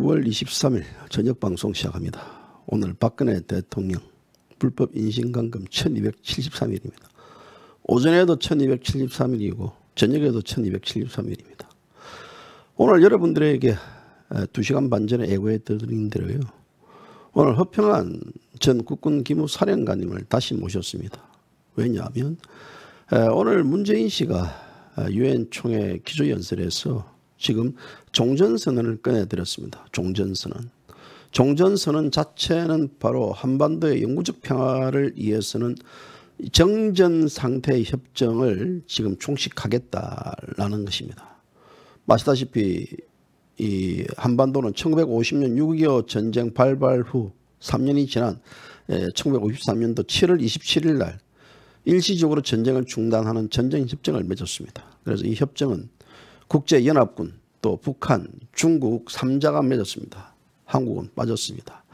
9월 23일 저녁 방송 시작합니다. 오늘 박근혜 대통령 불법 인신감금 1273일입니다. 오전에도 1273일이고 저녁에도 1273일입니다. 오늘 여러분들에게 2시간 반 전에 예고해 드린 대로요. 오늘 허평한 전 국군 기무사령관님을 다시 모셨습니다. 왜냐하면 오늘 문재인 씨가 유엔 총회 기조연설에서 지금 종전선언을 꺼내들었습니다. 종전선언 자체는 바로 한반도의 영구적 평화를 위해서는 정전상태의 협정을 지금 종식하겠다라는 것입니다. 아시다시피 이 한반도는 1950년 6.25 전쟁 발발 후 3년이 지난 1953년도 7월 27일 날 일시적으로 전쟁을 중단하는 전쟁협정을 맺었습니다. 그래서 이 협정은 국제연합군, 또 북한, 중국 3자가 맺었습니다. 한국은 빠졌습니다.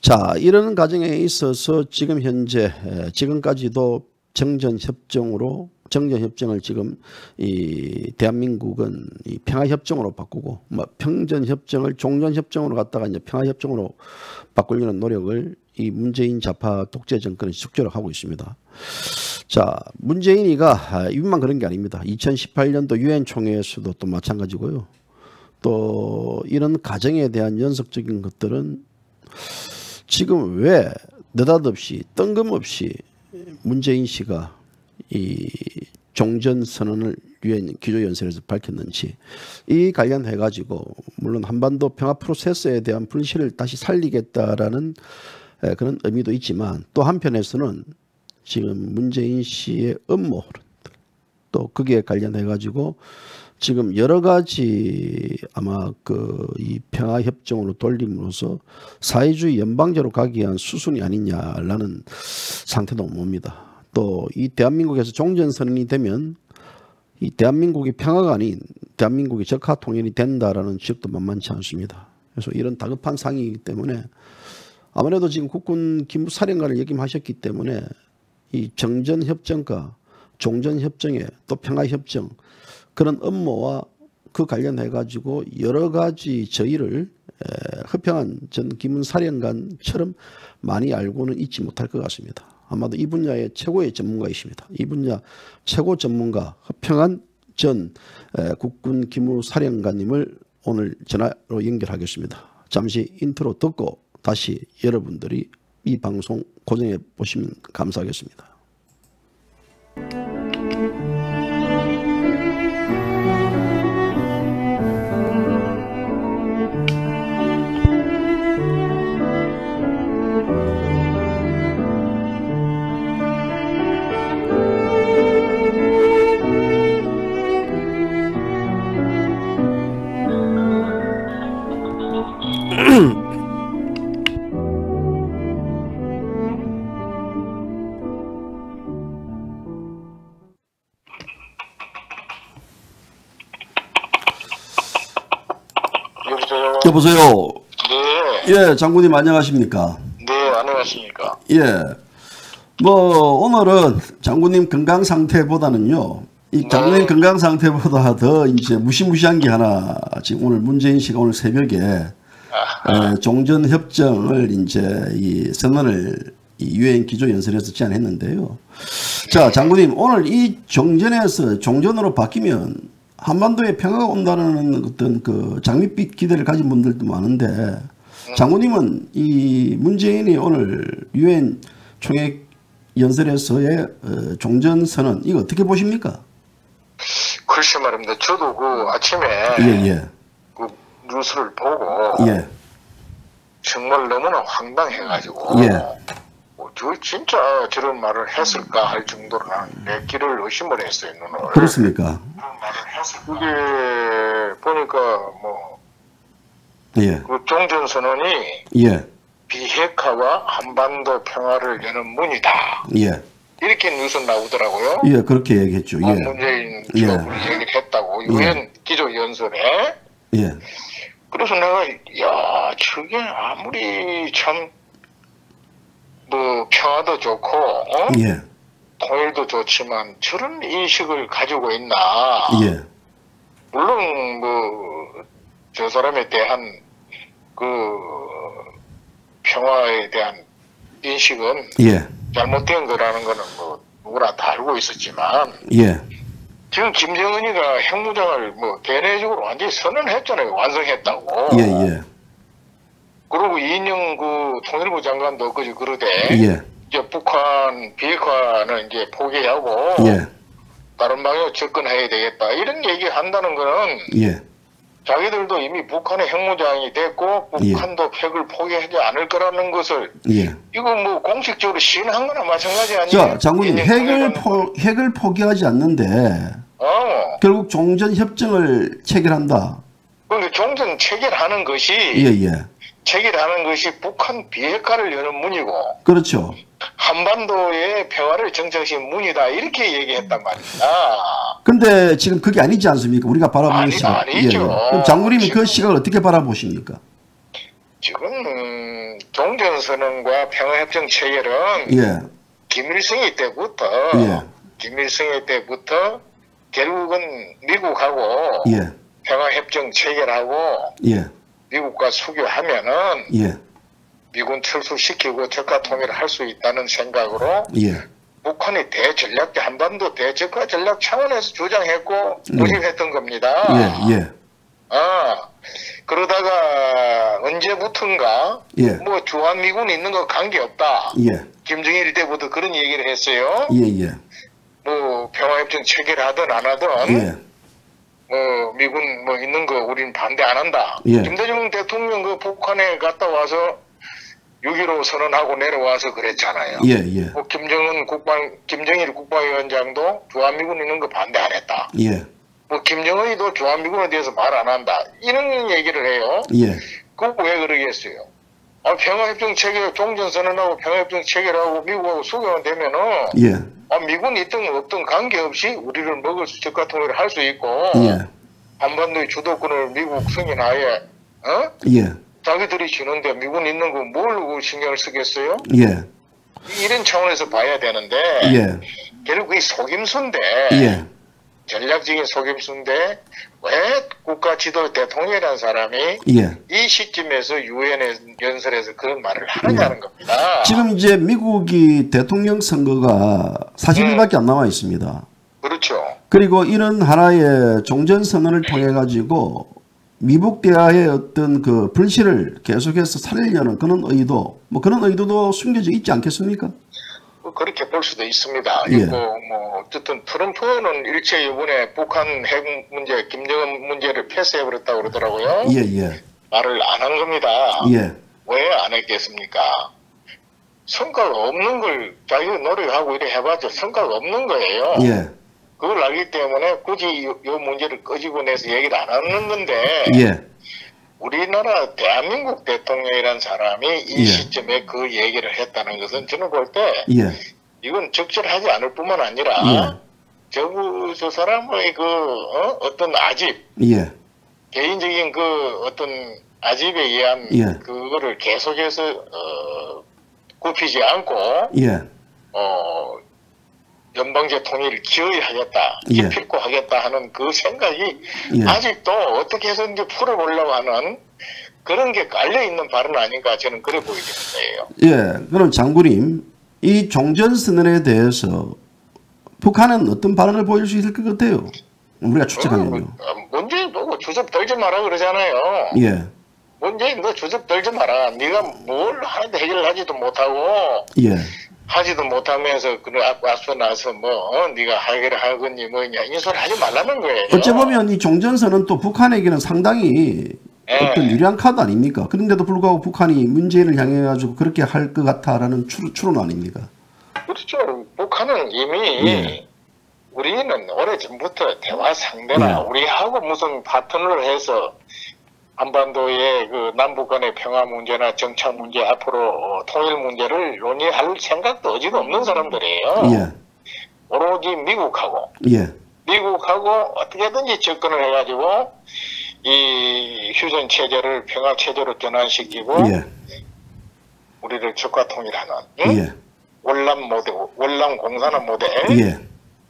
자, 이런 과정에 있어서 지금 현재 지금까지도 정전협정을 지금 이 대한민국은 이 평화협정으로 바꾸고 평전협정을 종전협정으로 갖다가 이제 평화협정으로 바꾸려는 노력을 이 문재인 좌파 독재 정권이 적극적으로 하고 있습니다. 자, 문재인이가 이분만 그런 게 아닙니다. 2018년도 유엔 총회에서도 또 마찬가지고요. 또 이런 가정에 대한 연속적인 것들은 지금 왜 느닷없이 뜬금없이 문재인 씨가 이 종전선언을 유엔 기조연설에서 밝혔는지 이 관련해 가지고 물론 한반도 평화 프로세스에 대한 불씨를 다시 살리겠다라는 그런 의미도 있지만 또 한편에서는 지금 문재인 씨의 음모론들 또 거기에 관련해 가지고 지금 여러 가지 아마 이 평화협정으로 돌림으로써 사회주의 연방제로 가기 위한 수순이 아니냐라는 상태도 봅니다. 또 이 대한민국에서 종전선언이 되면 이 대한민국이 평화가 아닌 대한민국이 적화 통일이 된다라는 지적도 만만치 않습니다. 그래서 이런 다급한 상황이기 때문에 아무래도 지금 국군 기무사령관을 역임하셨기 때문에 이 정전협정과 종전협정에 또 평화협정 그런 업무와 그 관련해 가지고 여러 가지 저희를 허평한 전 기무사령관처럼 많이 알고는 있지 못할 것 같습니다. 아마도 이 분야의 최고의 전문가이십니다. 이 분야 최고 전문가 허평한 전 국군 기무사령관님을 오늘 전화로 연결하겠습니다. 잠시 인트로 듣고 다시 여러분들이 이 방송 고정해 보시면 감사하겠습니다. 여보세요. 네. 예, 장군님 안녕하십니까? 네, 안녕하십니까? 예. 오늘은 장군님 건강 상태보다는요. 이 장군님 건강 상태보다 더 이제 무시무시한 게 하나 지금 오늘 문재인 씨가 오늘 새벽에 종전 협정을 이제 이 선언을 이 유엔 기조 연설에서 제안했는데요. 자, 장군님 오늘 이 종전으로 바뀌면 한반도에 평화가 온다는 어떤 장밋빛 기대를 가진 분들도 많은데 장군님은 이 문재인이 오늘 유엔 총회 연설에서의 종전선언 이거 어떻게 보십니까? 글쎄 말입니다. 저도 아침에 그 뉴스를 보고 정말 너무나 황당해가지고 저 진짜 저런 말을 했을까 할 정도로 내 길을 의심을 했어요. 눈을. 그렇습니까? 그게 보니까 그 종전선언이 비핵화와 한반도 평화를 여는 문이다. 이렇게 뉴스 나오더라고요. 그렇게 얘기했죠. 문재인 기업을 얘기를 했다고 유엔 기조연설에. 그래서 내가 저게 아무리 참 평화도 좋고 통일도 좋지만 저런 인식을 가지고 있나. 물론 저 사람에 대한 그 평화에 대한 인식은 예. 잘못된 거라는 거는 뭐 누구나 다 알고 있었지만 예. 지금 김정은이가 핵무장을 뭐 대내적으로 완전히 선언했잖아요. 완성했다고. 예. 예. 그리고 이인영 그 통일부 장관도 그저 그러되 예. 이제 북한 비핵화는 이제 포기하고 예. 다른 방향으로 접근해야 되겠다 이런 얘기 한다는 거는 예. 자기들도 이미 북한의 핵무장이 됐고 북한도 핵을 포기하지 않을 거라는 것을 예. 이거 뭐 공식적으로 시인한 거나 마찬가지 아니에요? 자, 장군님, 핵을 포기하지 않는데 결국 종전협정을 체결한다. 그러니까 종전 체결하는 것이 예. 체결하는 것이 북한 비핵화를 여는 문이고 그렇죠. 한반도의 평화를 정착시킨 문이다 이렇게 얘기했단 말입니다. 근데 지금 그게 아니지 않습니까? 우리가 바라보는 시각. 아니죠. 그럼 장군님이 그 시각을 어떻게 바라보십니까? 지금 종전선언과 평화협정 체결은 예. 김일성이 때부터 예. 김일성의 때부터 결국은 미국하고 예. 평화협정 체결하고 예. 미국과 수교하면은 예. 미군 철수시키고 적화 통일을 할 수 있다는 생각으로 예. 북한이 한반도 대적화 전략 차원에서 주장했고 모집했던 겁니다. 예. 그러다가 언제부턴가 예. 뭐 주한미군 있는 거 관계없다. 예. 김정일 때부터 그런 얘기를 했어요. 예. 뭐 평화협정 체결하든 안 하든 예. 뭐 미군 뭐 있는 거 우리는 반대 안 한다. 예. 김대중 대통령 그 북한에 갔다 와서 6.15 선언하고 내려와서 그랬잖아요. 예. 뭐 김정일 국방위원장도 주한미군 있는 거 반대 안 했다. 예. 뭐 김정은이도 주한미군에 대해서 말 안 한다. 이런 얘기를 해요. 예. 그거 왜 그러겠어요? 평화협정 체결, 종전선언하고 평화협정 체결하고 미국하고 수교가 되면은 예. 미군이 있든 없든 관계없이 우리를 먹을 수 적과 통일을 할 수 있고 예. 한반도의 주도권을 미국 승인하에 예. 자기들이 주는데 미군 있는 거 뭘 신경을 쓰겠어요? 예. 이런 차원에서 봐야 되는데 예. 결국 이 속임수인데 예. 전략적인 속임수인데 왜 국가 지도 대통령이라는 사람이 예. 이 시점에서 유엔에 연설에서 그런 말을 하느냐는 겁니다. 지금 이제 미국이 대통령 선거가 40일밖에 안 남아 있습니다. 그렇죠. 그리고 이런 하나의 종전선언을 통해 가지고 미국 대화의 어떤 그 불씨를 계속해서 살리려는 그런 의도, 뭐 그런 의도도 숨겨져 있지 않겠습니까? 그렇게 볼 수도 있습니다. 예. 있고 뭐 어쨌든 트럼프는 일체 이번에 북한 핵 문제, 김정은 문제를 패스해버렸다고 그러더라고요. 예. 말을 안 한 겁니다. 예. 왜 안 했겠습니까? 성과가 없는 걸 자기가 노력하고 이래 해봤자 성과가 없는 거예요. 예. 그걸 알기 때문에 굳이 이 문제를 끄집어내서 얘기를 안 하는 건데 예. 우리나라 대한민국 대통령이라는 사람이 이 예. 시점에 그 얘기를 했다는 것은 저는 볼 때 예. 이건 적절하지 않을 뿐만 아니라 예. 저 사람의 그 어떤 아집 예. 개인적인 그 어떤 아집에 의한 예. 그거를 계속해서 굽히지 않고 예. 연방제 통일을 기어이 하겠다, 예. 기필코 하겠다 하는 그 생각이 예. 아직도 어떻게 해서든지 풀어보려고 하는 그런 게 깔려있는 발언 아닌가 저는 그래 보이겠는데요. 예. 그럼 장군님, 이 종전선언에 대해서 북한은 어떤 발언을 보일 수 있을 것 같아요? 우리가 추측하면요. 문재인 보고 주접 떨지 마라 그러잖아요. 예. 문재인 너 주접 떨지 마라. 네가 뭘 하는데 해결하지도 못하고 예. 하지도 못하면서 그 앞서 나서 뭐 네가 해결을 하겠니 뭐냐 이 소리 하지 말라는 거예요. 어째 보면 이 종전선언은 또 북한에게는 상당히 어떤 유리한 카드 아닙니까? 그런데도 불구하고 북한이 문재인을 향해 가지고 그렇게 할 것 같다라는 추론 아닙니까? 그렇죠. 북한은 이미 우리는 오래전부터 대화 상대나 우리하고 무슨 파트너를 해서 한반도의 그 남북 간의 평화 문제나 정착 문제 앞으로 통일 문제를 논의할 생각도 어지도 없는 사람들이에요. 예. 오로지 미국하고 어떻게든지 접근을 해가지고 이 휴전 체제를 평화 체제로 전환시키고 우리를 적과 통일하는 월남 공산화 모델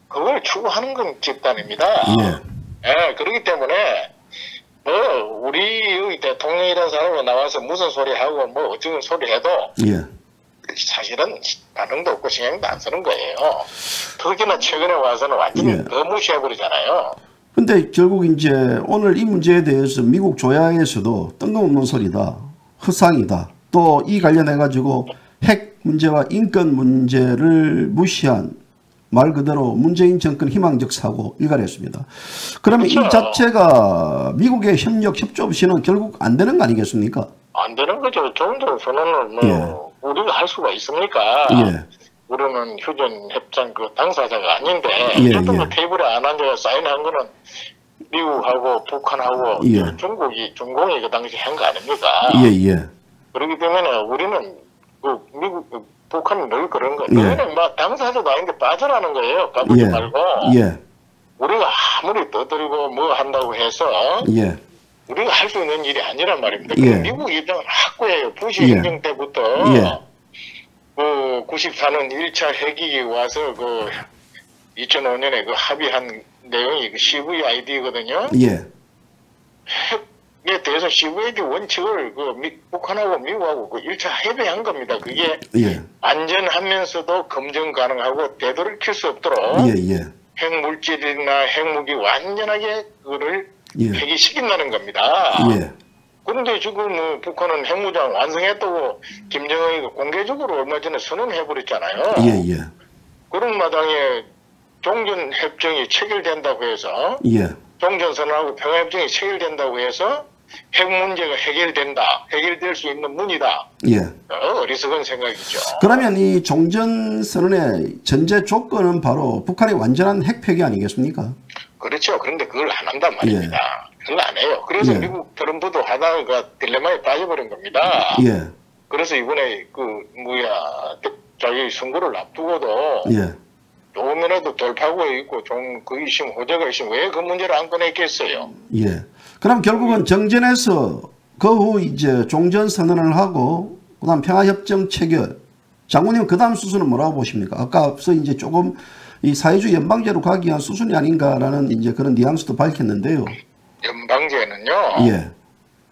그걸 추구하는 건 집단입니다. 그렇기 때문에 우리 대통령이라는 사람이 나와서 무슨 소리 하고 뭐 어쩌는 소리 해도 예. 사실은 반응도 없고 신경도 안 쓰는 거예요. 특히나 최근에 와서는 완전히 예. 더 무시해버리잖아요. 근데 결국 이제 오늘 이 문제에 대해서 미국 조야에서도 뜬금없는 소리다, 허상이다. 또 이 관련해 가지고 핵 문제와 인권 문제를 무시한 말 그대로 문재인 정권 희망적 사고 일갈했습니다. 그러면 그렇죠. 이 자체가 미국의 협력 협조 없이는 결국 안 되는 거 아니겠습니까? 안 되는 거죠. 종전 선언을 뭐 예. 우리가 할 수가 있습니까? 예. 우리는 휴전 협정 그 당사자가 아닌데 예, 어쨌든 예. 그 테이블에 안 앉아서 사인한 거는 미국하고 북한하고 예. 중공이 그 당시 한 거 아닙니까? 예, 예. 그렇기 때문에 우리는 그 미국 북한은 늘 그런 거. 예. 너희는 막 당사자도 아닌데 빠져라는 거예요. 까부지 예. 말고. 예. 우리가 아무리 떠들고 뭐 한다고 해서 예. 우리가 할 수 있는 일이 아니란 말입니다. 예. 미국 입장은 확고해요. 부시 예. 행정 때부터 예. 그 94년 1차 핵이 와서 그 2005년에 그 합의한 내용이 그 CVID거든요. 예. 핵에 대해서 CVID 원칙을 그 북한하고 미국하고 그 1차 협의한 겁니다. 그게 예. 안전하면서도 검증 가능하고 되돌이킬 수 없도록 예. 예. 핵물질이나 핵무기 완전하게 그거를 예. 폐기시킨다는 겁니다. 예. 그런데 지금 뭐 북한은 핵무장 완성했다고 김정은이 공개적으로 얼마 전에 선언해버렸잖아요. 예. 예. 그런 마당에 종전협정이 체결된다고 해서 예. 종전선언하고 평화협정이 체결된다고 해서 핵 문제가 해결될 수 있는 문이다. 예. 어리석은 생각이죠. 그러면 이 종전선언의 전제 조건은 바로 북한의 완전한 핵 폐기 아니겠습니까? 그렇죠. 그런데 그걸 안 한단 말입니다. 그걸 안 해요. 그래서 예. 미국 트럼프도 하다가 딜레마에 빠져버린 겁니다. 예. 그래서 이번에 자기 선거를 앞두고도 예. 조금이라도 돌파구에 있고 좀 그 있으면 호재가 있으면 왜 그 문제를 안 꺼냈겠어요? 예. 그럼 결국은 정전에서 그 후 이제 종전 선언을 하고 그다음 평화협정 체결. 장군님 그다음 수순은 뭐라고 보십니까? 아까 앞서 이제 조금 이 사회주의 연방제로 가기 위한 수순이 아닌가라는 이제 그런 뉘앙스도 밝혔는데요. 연방제는요. 예.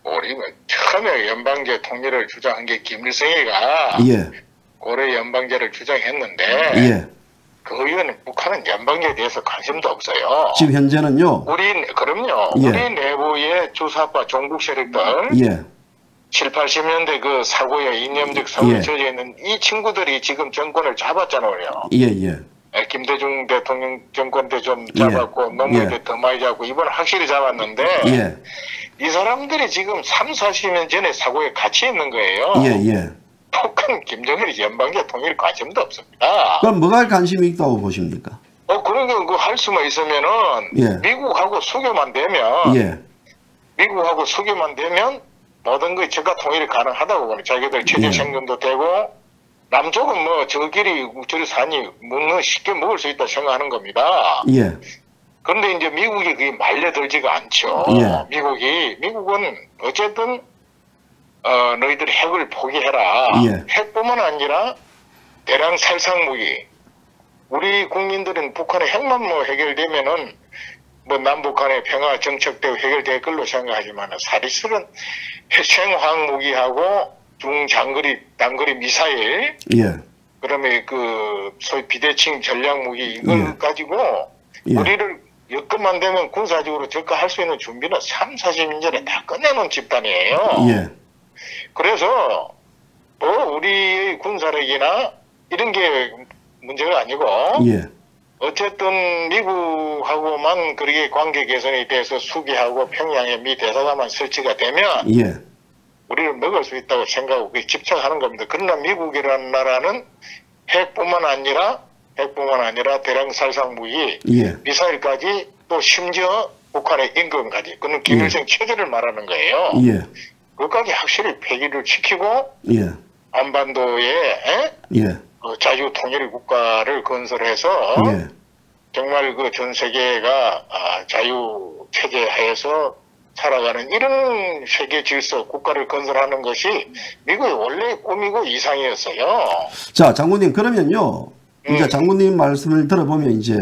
우리는 처음에 연방제 통일을 주장한 게 김일성이가 예. 고려 연방제를 주장했는데 예. 그 이후에는 북한은 연방제에 대해서 관심도 없어요. 지금 현재는요. 그럼요. 예. 우리 내부의 주사파 종북 세력들 예. 7, 80년대 그 사고에 이념적 사고에 예. 젖어 있는 이 친구들이 지금 정권을 잡았잖아요. 예. 예. 김대중 대통령 정권 때 좀 잡았고 노무현 때 더 많이 잡고 이번에 확실히 잡았는데 예. 이 사람들이 지금 3, 40년 전에 사고에 갇혀 있는 거예요. 예. 예. 북한 김정일이 연방제 통일 관심도 없습니다. 그럼 뭐가 관심이 있다고 보십니까? 그런 거 할 수만 있으면은 예. 미국하고 수교만 되면 예. 미국하고 수교만 되면 모든 거 적가 통일이 가능하다고 보는 자기들 체제 예. 생존도 되고 남쪽은 뭐 저끼리 저리 사니 뭐 쉽게 먹을 수 있다 생각하는 겁니다. 예. 그런데 이제 미국이 그게 말려들지가 않죠. 예. 미국은 어쨌든 너희들 핵을 포기해라. 예. 핵뿐만 아니라 대량 살상 무기. 우리 국민들은 북한의 핵만 뭐 해결되면은 뭐 남북한의 평화 정책도 해결될 걸로 생각하지만 사실은 생화학 무기하고 중장거리 단거리 미사일 예. 그다음에 그 소위 비대칭 전략 무기 이걸 예. 가지고 예. 우리를 여건만 되면 군사적으로 적화할 수 있는 준비는 3, 40년 전에 다 끝내놓은 집단이에요. 예. 그래서 뭐 우리의 군사력이나 이런 게 문제가 아니고 예. 어쨌든 미국하고만 그렇게 관계 개선에 대해서 수기하고 평양에 미 대사관만 설치가 되면 예. 우리를 먹을 수 있다고 생각하고 그게 집착하는 겁니다. 그러나 미국이라는 나라는 핵뿐만 아니라 대량 살상 무기, 예. 미사일까지 또 심지어 북한의 인권까지 그는 김일성 체제를 말하는 거예요. 예. 그것까지 확실히 폐기를 시키고 예. 한반도에 예. 그 자유 통일 국가를 건설해서 예. 정말 그 전 세계가 자유 체제 하에서 살아가는 이런 세계 질서 국가를 건설하는 것이 미국의 원래 꿈이고 이상이었어요. 자, 장군님 그러면요. 이제 장군님 말씀을 들어보면 이제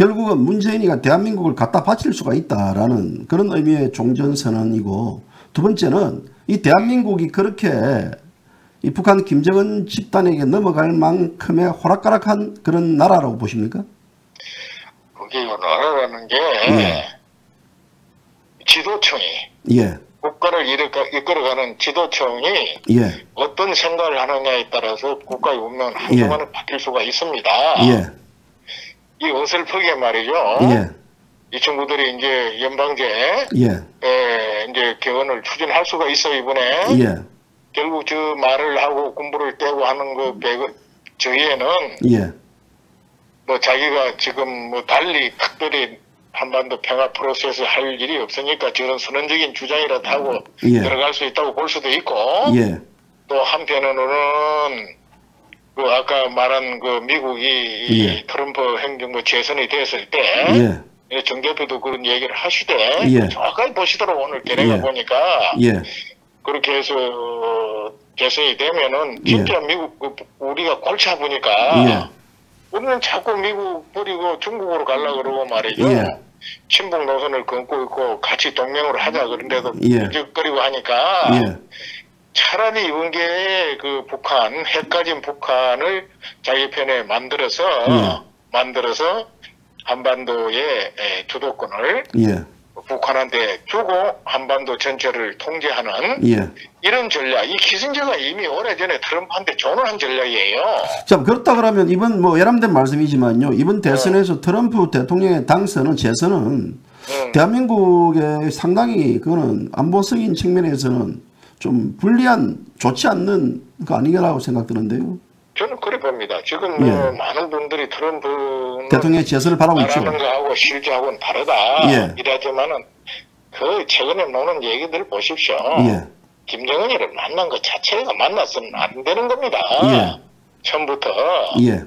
결국은 문재인이가 대한민국을 갖다 바칠 수가 있다라는 그런 의미의 종전선언이고, 두 번째는 이 대한민국이 그렇게 이 북한 김정은 집단에게 넘어갈 만큼의 호락가락한 그런 나라라고 보십니까? 그게 나라라는 게 예. 지도청이 예. 국가를 이끌어가는 지도청이 예. 어떤 생각을 하느냐에 따라서 국가의 운명은 한순간에 바뀔 수가 있습니다. 예. 이 어설프게 말이죠. 예. 이 친구들이 이제 연방제 예. 이제 개헌을 추진할 수가 있어 이번에. 예. 결국 저 말을 하고 군부를 떼고 하는 그 저희에는 예. 뭐 자기가 지금 뭐 달리 특별히 한반도 평화 프로세스 할 일이 없으니까 저런 선언적인 주장이라도 하고 예. 들어갈 수 있다고 볼 수도 있고, 예. 또 한편으로는 그 아까 말한 그 미국이 이 예. 트럼프 행정부 재선이 됐을 때 예. 정 대표도 그런 얘기를 하시되 예. 정확하게 보시더라고 오늘 걔네가 예. 보니까. 예. 그렇게 해서 재선이 되면은 진짜 예. 미국 우리가 골치 아프니까 예. 우리는 자꾸 미국 버리고 중국으로 가려고 그러고 말이죠. 예. 친북 노선을 끊고 있고 같이 동맹으로 하자 그런데도 예. 뒤적거리고 하니까 예. 차라리 이번 기회에 그 북한 핵 가진 북한을 자기 편에 만들어서 한반도의 주도권을 예. 북한한테 주고 한반도 전체를 통제하는 예. 이런 전략, 이 키신저가 이미 오래전에 트럼프한테 조언한 전략이에요. 자, 그렇다 그러면 이번 뭐 예람된 말씀이지만요. 이번 대선에서 트럼프 대통령의 당선은 재선은 대한민국에 상당히 그거는 안보적인 측면에서는 좀 불리한, 좋지 않는 거 아니라고 생각드는데요. 저는 그래 봅니다. 지금 뭐 많은 분들이 트럼프 대통령의 재선을 바라고 있죠. 말하는 거하고 실제하고는 다르다. 예. 이러지만은 그 최근에 나오는 얘기들 보십시오. 예. 김정은이를 만난 것 자체가 만났으면 안 되는 겁니다. 예. 처음부터 예.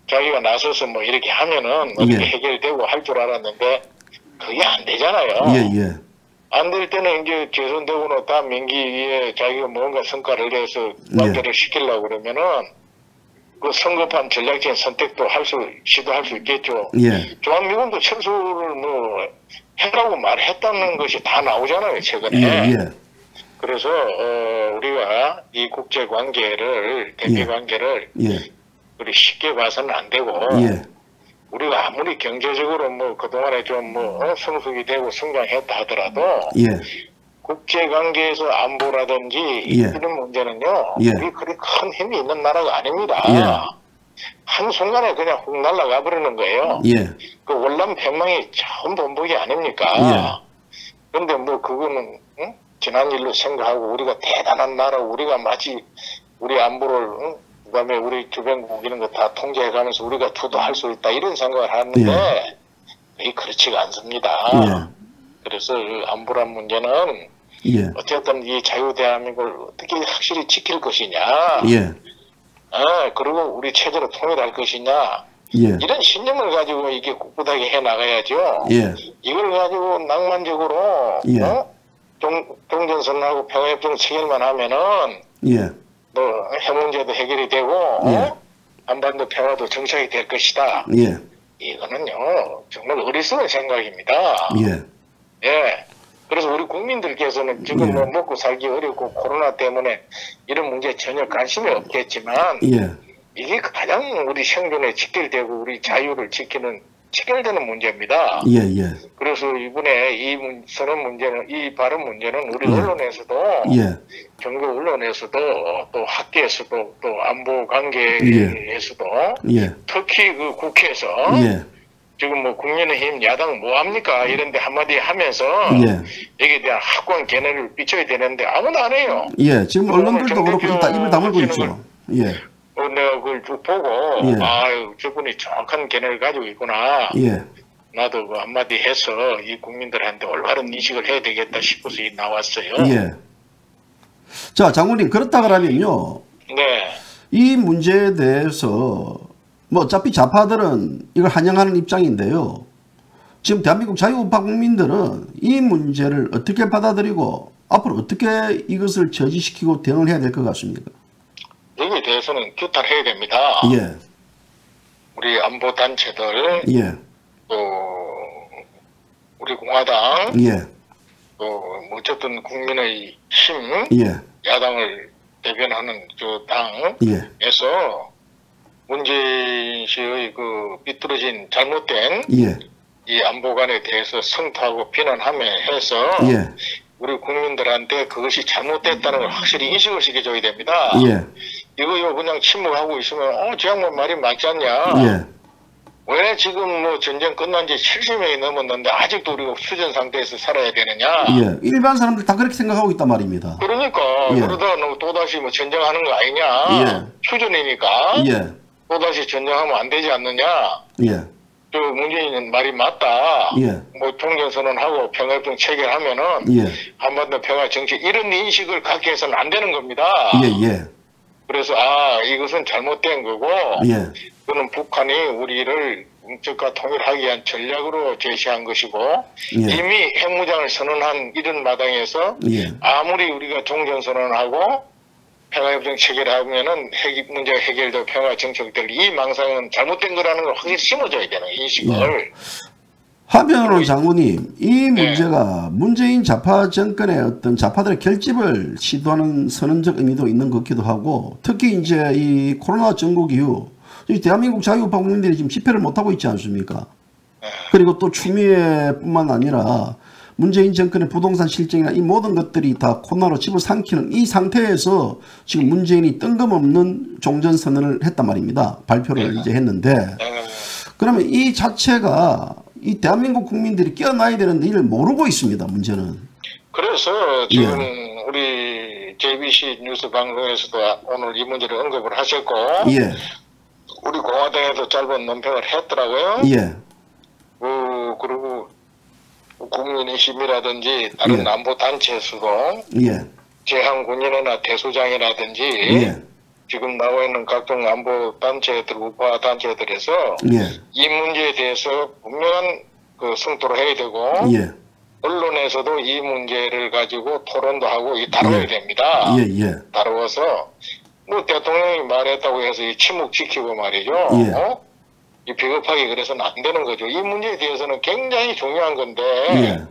자기가 나서서 뭐 이렇게 하면은 어떻게 예. 해결되고 할 줄 알았는데 그게 안 되잖아요. 예. 예. 안 될 때는 이제 재선되고는 다음 임기에 자기가 뭔가 성과를 내서 완결을 시키려고 그러면은 그 성급한 전략적인 선택도 시도할 수 있겠죠. 예. 조한미군도 철수를 뭐 해라고 말했다는 것이 다 나오잖아요, 최근에. 예. 예. 그래서 우리가 이 국제 관계를 대미 관계를 예. 우리 쉽게 봐서는 안 되고 예. 우리가 아무리 경제적으로 뭐 그동안에 좀 뭐 성숙이 되고 성장했다 하더라도 예. 국제관계에서 안보라든지 예. 이런 문제는요. 예. 우리 그리 큰 힘이 있는 나라가 아닙니다. 예. 한순간에 그냥 훅 날아가 버리는 거예요. 예. 그 월남 백망이 처음 본보기 아닙니까? 그런데 뭐 그거는 지난 일로 생각하고 우리가 대단한 나라, 우리가 마치 우리 안보를 그다음에 우리 주변국 이런 거 다 통제해가면서 우리가 주도할 수 있다 이런 생각을 하는데 이게 그렇지가 않습니다. 그래서 이 안보란 문제는 어쨌든 이 자유 대한민국을 어떻게 확실히 지킬 것이냐, 그리고 우리 체제로 통일할 것이냐, 이런 신념을 가지고 이게 꿋꿋하게 해 나가야죠. 이걸 가지고 낭만적으로 종전선언하고 평화협정 체결만 하면은 뭐 핵 문제도 해결이 되고 한반도 평화도 정착이 될 것이다. 이거는요 정말 어리석은 생각입니다. 그래서 우리 국민들께서는 지금 뭐 먹고 살기 어렵고 코로나 때문에 이런 문제에 전혀 관심이 없겠지만 이게 가장 우리 생존에 직결되고 우리 자유를 지키는 체결되는 문제입니다. 그래서 이번에 이 선언 문제는, 이 발언 문제는 우리 언론에서도, 정부 언론에서도, 또 학계에서도, 또 안보 관계에서도, 특히 그 국회에서 지금 뭐 국민의힘 야당 뭐합니까 이런데 한마디 하면서 여기에 대한 확고한 견해를 비춰야 되는데 아무도 안 해요. 지금 언론들도 그렇고 다 입을 다물고 있죠. 내가 그걸 쭉 보고 아유 저분이 정확한 견해를 가지고 있구나. 나도 그 한마디 해서 이 국민들한테 올바른 인식을 해야 되겠다 싶어서 나왔어요. 자, 장군님 그렇다 그러면요. 이 문제에 대해서 뭐 어차피 좌파들은 이걸 환영하는 입장인데요. 지금 대한민국 자유우파 국민들은 이 문제를 어떻게 받아들이고 앞으로 어떻게 이것을 저지시키고 대응을 해야 될 것 같습니까? 여기에 대해서는 규탄해야 됩니다. 우리 안보 단체들, 또 우리 공화당, 예. 또 어쨌든 국민의 힘, 예. 야당을 대변하는 그 예. 당에서 문재인 씨의 그 삐뚤어진 잘못된 예. 이 안보관에 대해서 성토하고 비난하며 해서 예. 우리 국민들한테 그것이 잘못됐다는 걸 확실히 인식을 시켜줘야 됩니다. 예. 이거 그냥 침묵하고 있으면 저 양반 말이 맞지 않냐. 예. 왜 지금 뭐 전쟁 끝난 지 70년이 넘었는데 아직도 우리가 휴전 상태에서 살아야 되느냐. 예. 일반 사람들 다 그렇게 생각하고 있단 말입니다. 그러니까 예. 그러다 또다시 뭐 전쟁하는 거 아니냐. 예. 휴전이니까 예. 또다시 전쟁하면 안 되지 않느냐. 예. 저 문재인은 말이 맞다. 예. 뭐 종전선언하고 평화협정 체결하면은 예. 한반도 평화 정치 이런 인식을 갖게 해서는 안 되는 겁니다. 예. 예. 그래서 이것은 잘못된 거고 예. 그는 북한이 우리를 국적과 통일하기 위한 전략으로 제시한 것이고 예. 이미 핵무장을 선언한 이런 마당에서 예. 아무리 우리가 종전선언하고 평화협정 체결하면은 핵 문제가 해결되고 평화 정착될 이 망상은 잘못된 거라는 걸 확실히 심어줘야 되는 인식을. 하변으로 장군님, 이 문제가 문재인 좌파 정권의 어떤 좌파들의 결집을 시도하는 선언적 의미도 있는 것 같기도 하고, 특히 이제 이 코로나 전국 이후 이 대한민국 자유우파 국민들이 지금 집회를 못하고 있지 않습니까? 그리고 또 추미애뿐만 아니라 문재인 정권의 부동산 실정이나 이 모든 것들이 다 코로나로 집어삼키는 이 상태에서 지금 문재인이 뜬금없는 종전선언을 했단 말입니다. 발표를 이제 했는데, 그러면 이 자체가 이 대한민국 국민들이 깨어나야 되는데 이를 모르고 있습니다. 문제는. 그래서 지금 우리 JBC 뉴스 방송에서도 오늘 이 문제를 언급을 하셨고 예. 우리 공화당에도 짧은 논평을 했더라고요. 예. 그리고 국민의힘이라든지 다른 안보 단체에서도 제한군인회나 대소장이라든지 지금 나와 있는 각종 안보 단체들, 우파 단체들에서 이 문제에 대해서 분명한 그 성토를 해야 되고 언론에서도 이 문제를 가지고 토론도 하고 다뤄야 됩니다. 다루어서 뭐 대통령이 말했다고 해서 이 침묵 지키고 말이죠. 이 비겁하게 그래서는 안 되는 거죠. 이 문제에 대해서는 굉장히 중요한 건데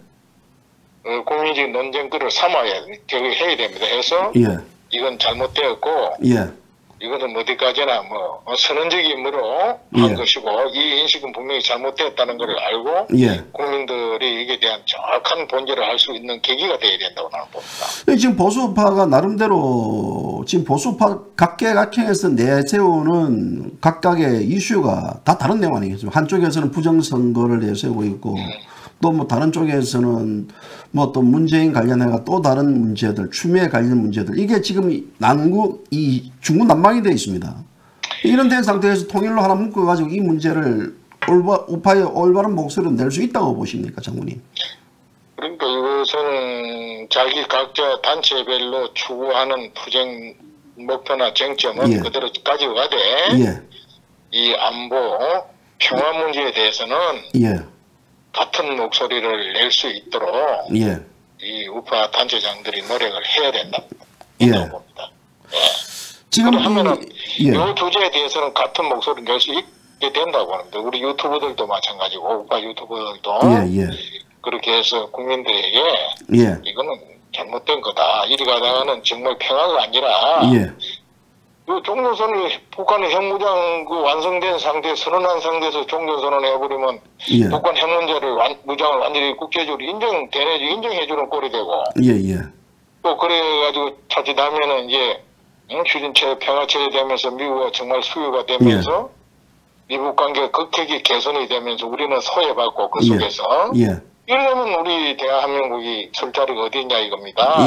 국민적 논쟁거리를 삼아야 해야 됩니다. 해서 이건 잘못되었고 이것은 어디까지나 뭐 선언적인 의미로 한 것이고 이 인식은 분명히 잘못되었다는 것을 알고 국민들이 이게 대한 정확한 본질을 알 수 있는 계기가 돼야 된다고 나는 봅니다. 지금 보수파가 나름대로 지금 보수파 각계각층에서 내세우는 각각의 이슈가 다 다른 내용 아니겠습니까? 한쪽에서는 부정선거를 내세우고 있고 또 뭐 다른 쪽에서는 뭐 또 문재인 관련해가 또 다른 문제들, 추미애 관련 문제들, 이게 지금 이 중구난방이 되어 있습니다. 이런 된 상태에서 통일로 하나 묶어가지고 이 문제를 우파의 올바른 목소리를 낼 수 있다고 보십니까, 장군님? 그러니까 이것은 자기 각자 단체별로 추구하는 투쟁 목표나 쟁점은 그대로 가지고 가되 이 안보, 평화 문제에 대해서는 같은 목소리를 낼 수 있도록 이 우파 단체장들이 노력을 해야 된다고 봅니다. 지금 하면은 이 주제에 대해서는 같은 목소리를 낼 수 있게 된다고 하는데 우리 유튜버들도 마찬가지고 우파 유튜버들도 그렇게 해서 국민들에게 이거는 잘못된 거다. 이리 가다가는 정말 평화가 아니라 그 종전선언 북한의 핵무장 그 완성된 상태 선언한 상태에서 종전선언 해버리면 북한 핵문제를 무장을 완전히 국제적으로 인정해주는 꼴이 되고 또 그래가지고 자칫하면은 이제 휴전체 평화체제 되면서 미국과 정말 수요가 되면서 미국 관계가 극적이 개선이 되면서 우리는 소외받고 그 속에서 이러면 우리 대한민국이 설 자리가 어디 있냐 이겁니다.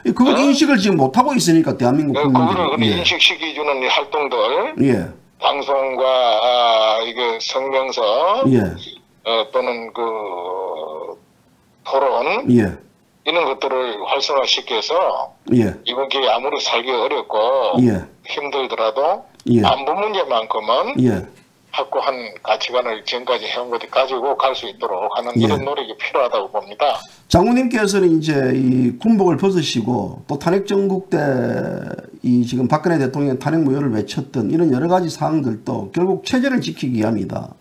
그걸 인식을 지금 못하고 있으니까 대한민국 국민들이. 그거를 인식시켜주는 이 활동들, 방송과 이거 성명서, 또는 그 토론, 이런 것들을 활성화시켜서 이번 기회에 아무리 살기 어렵고 힘들더라도 안보 문제만큼은 확고한 가치관을 지금까지 해온 것을 가지고 갈 수 있도록 하는 이런 노력이 필요하다고 봅니다. 장군님께서는 이제 이 군복을 벗으시고 또 탄핵 정국 때 이 지금 박근혜 대통령의 탄핵 무효를 외쳤던 이런 여러 가지 사항들도 결국 체제를 지키기 위함이다.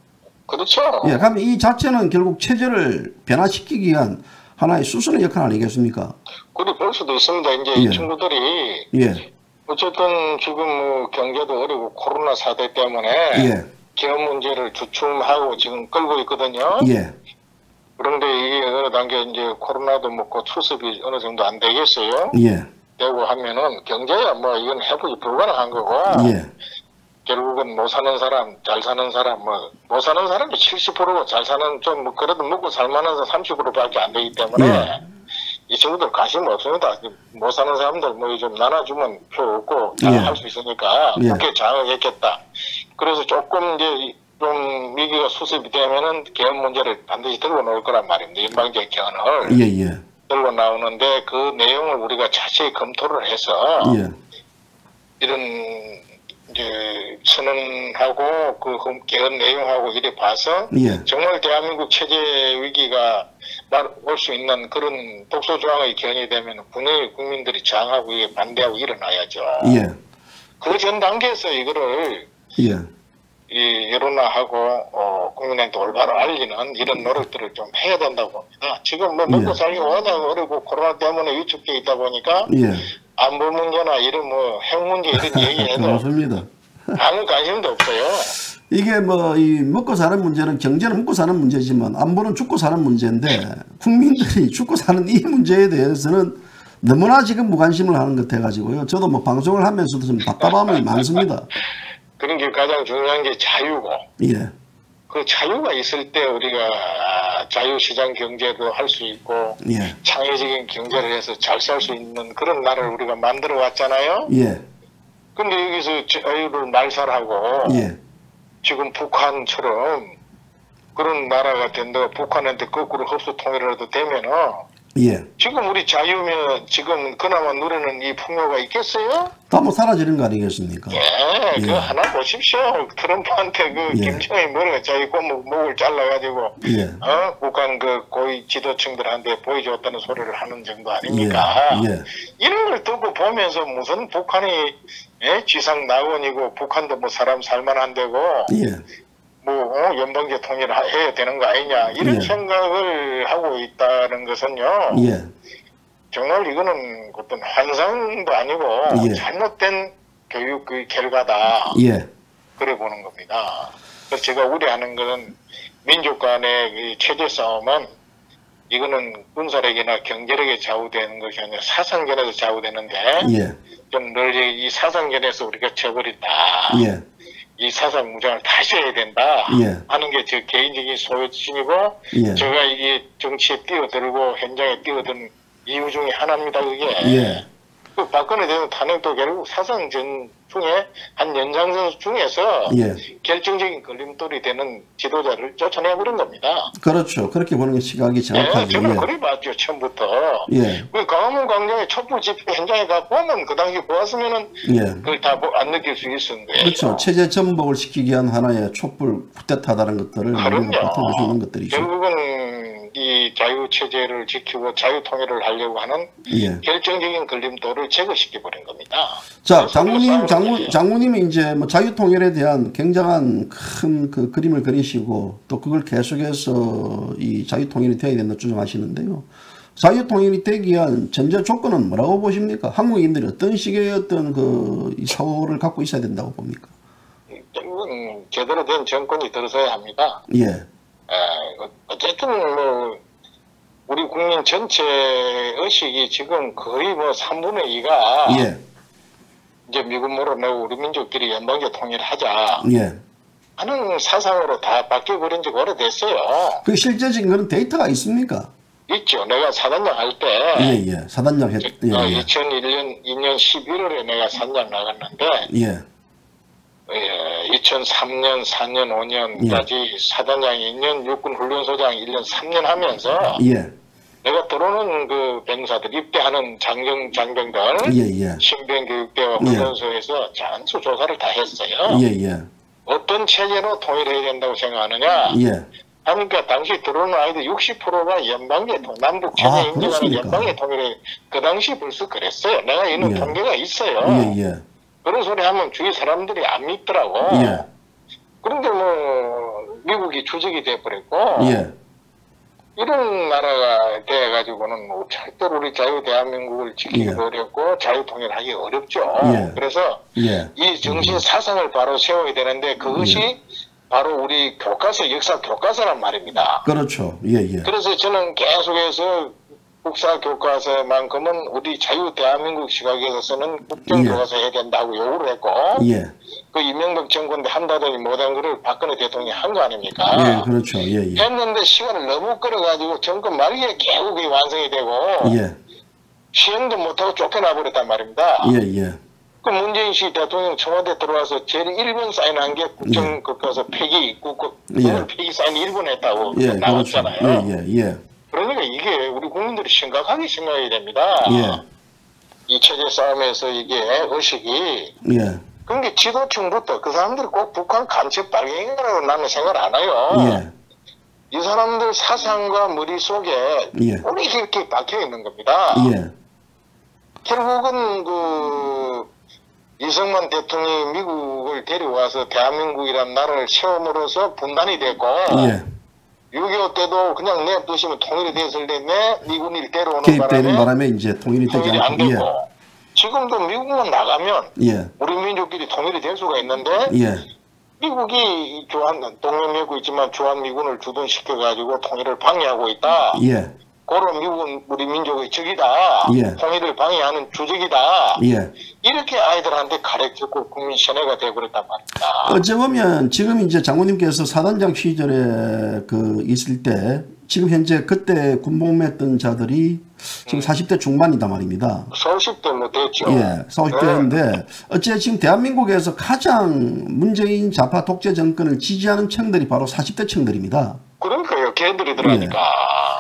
그렇죠. 예, 그러면 이 자체는 결국 체제를 변화시키기 위한 하나의 수순의 역할 아니겠습니까? 그리 볼 수도 있습니다. 이제 예. 이 친구들이 예, 어쨌든 지금 뭐 경제도 어려고 코로나 사태 때문에 예, 기업 문제를 주춤하고 지금 끌고 있거든요. 예, 그런데 이게 어느 단계 이제 코로나도 먹고 출습이 어느 정도 안 되겠어요. 예, 되고 하면은 경제야 뭐 이건 회복이 불가능한 거고 예, 결국은 못 사는 사람, 잘 사는 사람, 뭐 못 사는 사람이 70%고 잘 사는 좀 뭐 그래도 먹고 살만한 사람 30%밖에 안 되기 때문에 예. 이 친구들 관심 없습니다. 못 사는 사람들 뭐 좀 나눠주면 필요 없고 다 예. 할 수 있으니까 예. 그렇게 장악했겠다. 그래서 조금 이제 좀 위기가 수습이 되면은 개헌 문제를 반드시 들고 나올 거란 말입니다. 연방제 개헌을 예, 예, 들고 나오는데 그 내용을 우리가 자세히 검토를 해서 예, 이런 이제 선언하고 그 개헌 내용하고 이래 봐서 예, 정말 대한민국 체제 위기가 올 수 있는 그런 독소 조항의 개헌이 되면 분명히 국민들이 저항하고 이게 반대하고 일어나야죠. 예, 그 전 단계에서 이거를 예, 이 여론화하고 국민한테 올바로 알리는 이런 노력들을 좀 해야 된다고 봅니다. 지금 뭐 먹고 예. 살기 워낙 어렵고 코로나 때문에 위축돼 있다 보니까 예. 안보 문제나 이런 뭐 핵 문제 이런 얘기해도 맞습니다. 아무 관심도 없어요. 이게 뭐 이 먹고 사는 문제는 경제는 먹고 사는 문제지만 안보는 죽고 사는 문제인데 국민들이 죽고 사는 이 문제에 대해서는 너무나 지금 무관심을 하는 것 같아가지고요. 저도 뭐 방송을 하면서도 좀 답답함이 많습니다. 그런 게 가장 중요한 게 자유고 예, 그 자유가 있을 때 우리가 자유시장 경제도 할 수 있고 예, 창의적인 경제를 해서 잘 살 수 있는 그런 나라를 우리가 만들어 왔잖아요. 예, 근데 여기서 자유를 말살하고 예, 지금 북한처럼 그런 나라가 된다 북한한테 거꾸로 흡수 통일이라도 되면은 예. 지금 우리 자유면 지금 그나마 누리는 이 풍요가 있겠어요? 다 뭐 사라지는 거 아니겠습니까? 예, 예. 그 하나 보십시오. 트럼프한테 그 예. 김정은이 머리가 자기 목을 잘라가지고 예, 북한 그 고위 지도층들한테 보여줬다는 소리를 하는 정도 아닙니까? 예, 예, 이런 걸 듣고 보면서 무슨 북한이 지상 낙원이고 북한도 뭐 사람 살만한데고 예, 뭐 연방제 통일을 해야 되는 거 아니냐 이런 예. 생각을 하고 있다는 것은요. 예, 정말 이거는 어떤 환상도 아니고 예. 잘못된 교육 그 결과다. 예, 그래 보는 겁니다. 그래서 제가 우려하는 것은 민족 간의 이 체제 싸움은 이거는 군사력이나 경제력에 좌우되는 것이 아니라 사상견에서 좌우되는데 예, 좀 널리 이 사상견에서 우리가 쳐버린다. 예, 이 사상 무장을 다시 해야 된다 예. 하는 게 제 개인적인 소신이고 예. 제가 이게 정치에 뛰어들고 현장에 뛰어든 이유 중에 하나입니다. 그게 예. 그 박근혜 대통령 탄핵도 결국 사상전 중에 한 연장선 중에서 예. 결정적인 걸림돌이 되는 지도자를 쫓아내버린 겁니다. 그렇죠. 그렇게 보는 게 시각이 예, 정확하죠. 저는 예. 그래 봤죠. 처음부터. 예. 그 광화문 광장에 촛불 집회 현장에 가 보면 그 당시 보았으면은 예. 그걸 다 안 느낄 수 있었는 거예요. 그렇죠. 체제 전복을 시키기 위한 하나의 촛불 쿠데타다는 것들을 그럼요. 바탕할 수 있는 것들이죠. 결국은 이 자유 체제를 지키고 자유 통일을 하려고 하는 예. 결정적인 걸림돌을 제거시켜 버린 겁니다. 자, 그래서 장군님이 이제 뭐 자유통일에 대한 굉장한 큰 그 그림을 그리시고 또 그걸 계속해서 이 자유통일이 되어야 된다 주장하시는데요. 자유통일이 되기 위한 전제 조건은 뭐라고 보십니까? 한국인들이 어떤 식의 어떤 그 사고를 갖고 있어야 된다고 봅니까? 결국은 제대로 된 정권이 들어서야 합니다. 예. 어쨌든 뭐 우리 국민 전체 의식이 지금 거의 뭐 3분의 2가 예. 이제 미국 몰아내고 우리 민족끼리 연방제 통일하자 예. 하는 사상으로 다 바뀌어버린 지 오래됐어요. 그 실제적인 그런 데이터가 있습니까? 있죠. 내가 사단장 할 때 예, 예. 사단장 했, 예, 예. 2002년 11월에 내가 산장 나갔는데 예. 2003년, 4년, 5년까지 사단장이 2년, 육군 훈련소장 1년, 3년 하면서 예. 내가 들어오는 그 병사들, 입대하는 장병들, 예, 예. 신병교육대와 훈련소에서 전수 조사를 다 했어요. 예, 예. 어떤 체제로 통일해야 된다고 생각하느냐? 예. 그러니까 당시 들어오는 아이들 60%가 연방제 남북 체제 인정하는 그렇습니까? 연방제 통일에 그 당시 벌써 그랬어요. 내가 이런 예. 통계가 있어요. 예, 예. 그런 소리 하면 주위 사람들이 안 믿더라고. 예. 그런데 뭐 미국이 주적이 돼버렸고 예. 이런 나라가 돼가지고는 뭐 절대로 우리 자유 대한민국을 지키기 예. 어렵고 자유 통일하기 어렵죠. 예. 그래서 예. 이 정신 사상을 바로 세워야 되는데 그것이 바로 우리 교과서 역사 교과서란 말입니다. 그렇죠. 예, 예. 그래서 저는 계속해서 국사 교과서만큼은 우리 자유 대한민국 시각에서는 국정 교과서 해야 된다고 요구를 했고 예. 그 이명박 정권 때 한다더니 못한 거를 박근혜 대통령이 한 거 아닙니까? 예, 그렇죠. 예, 예. 했는데 시간을 너무 끌어가지고 정권 말기에 결국 이 완성이 되고 예. 시행도 못하고 쫓겨나 버렸단 말입니다. 예, 예. 그 문재인 씨 대통령 청와대 들어와서 제일 1번 사인한 게 국정교과서 폐기, 국을 폐기 사인 1번 했다고 예, 나왔잖아요. 그렇죠. 예, 예, 예. 그러니까 이게 우리 국민들이 심각하게 생각해야 됩니다. 예. 이 체제 싸움에서 이게 의식이 예. 그게 지도층부터 그 사람들이 꼭 북한 간첩 발견이라고 나는 생각 안 해요. 예. 이 사람들 사상과 머릿속에 예. 오래 이렇게 박혀 있는 겁니다. 예. 결국은 그 이승만 대통령이 미국을 데려와서 대한민국이라는 나라를 세움으로써 분단이 됐고 예. 6.25 때도 그냥 내두시면 통일이 됐을 때 미군이 데려오는 개입되는 바람에 이제 통일이 되지 통일이 안 않고. 됐고 지금도 미국만 나가면 예. 우리 민족끼리 통일이 될 수가 있는데 예. 미국이 동맹하고 있지만 주한미군을 주둔시켜가지고 통일을 방해하고 있다. 예. 그런 미국은 우리 민족의 적이다. 예. 통일을 방해하는 주적이다. 예. 이렇게 아이들한테 가르치고 국민 세뇌가 되어버렸단 말입니다. 어찌 보면 지금 이제 장군님께서 사단장 시절에 그 있을 때 지금 현재 그때 군복무했던 자들이 지금 40대 중반이다 말입니다. 40대 뭐 됐죠. 예, 40대인데 어째 지금 대한민국에서 가장 문재인 좌파 독재 정권을 지지하는 층들이 바로 40대 층들입니다. 그러니까요. 걔들이 들어가니까.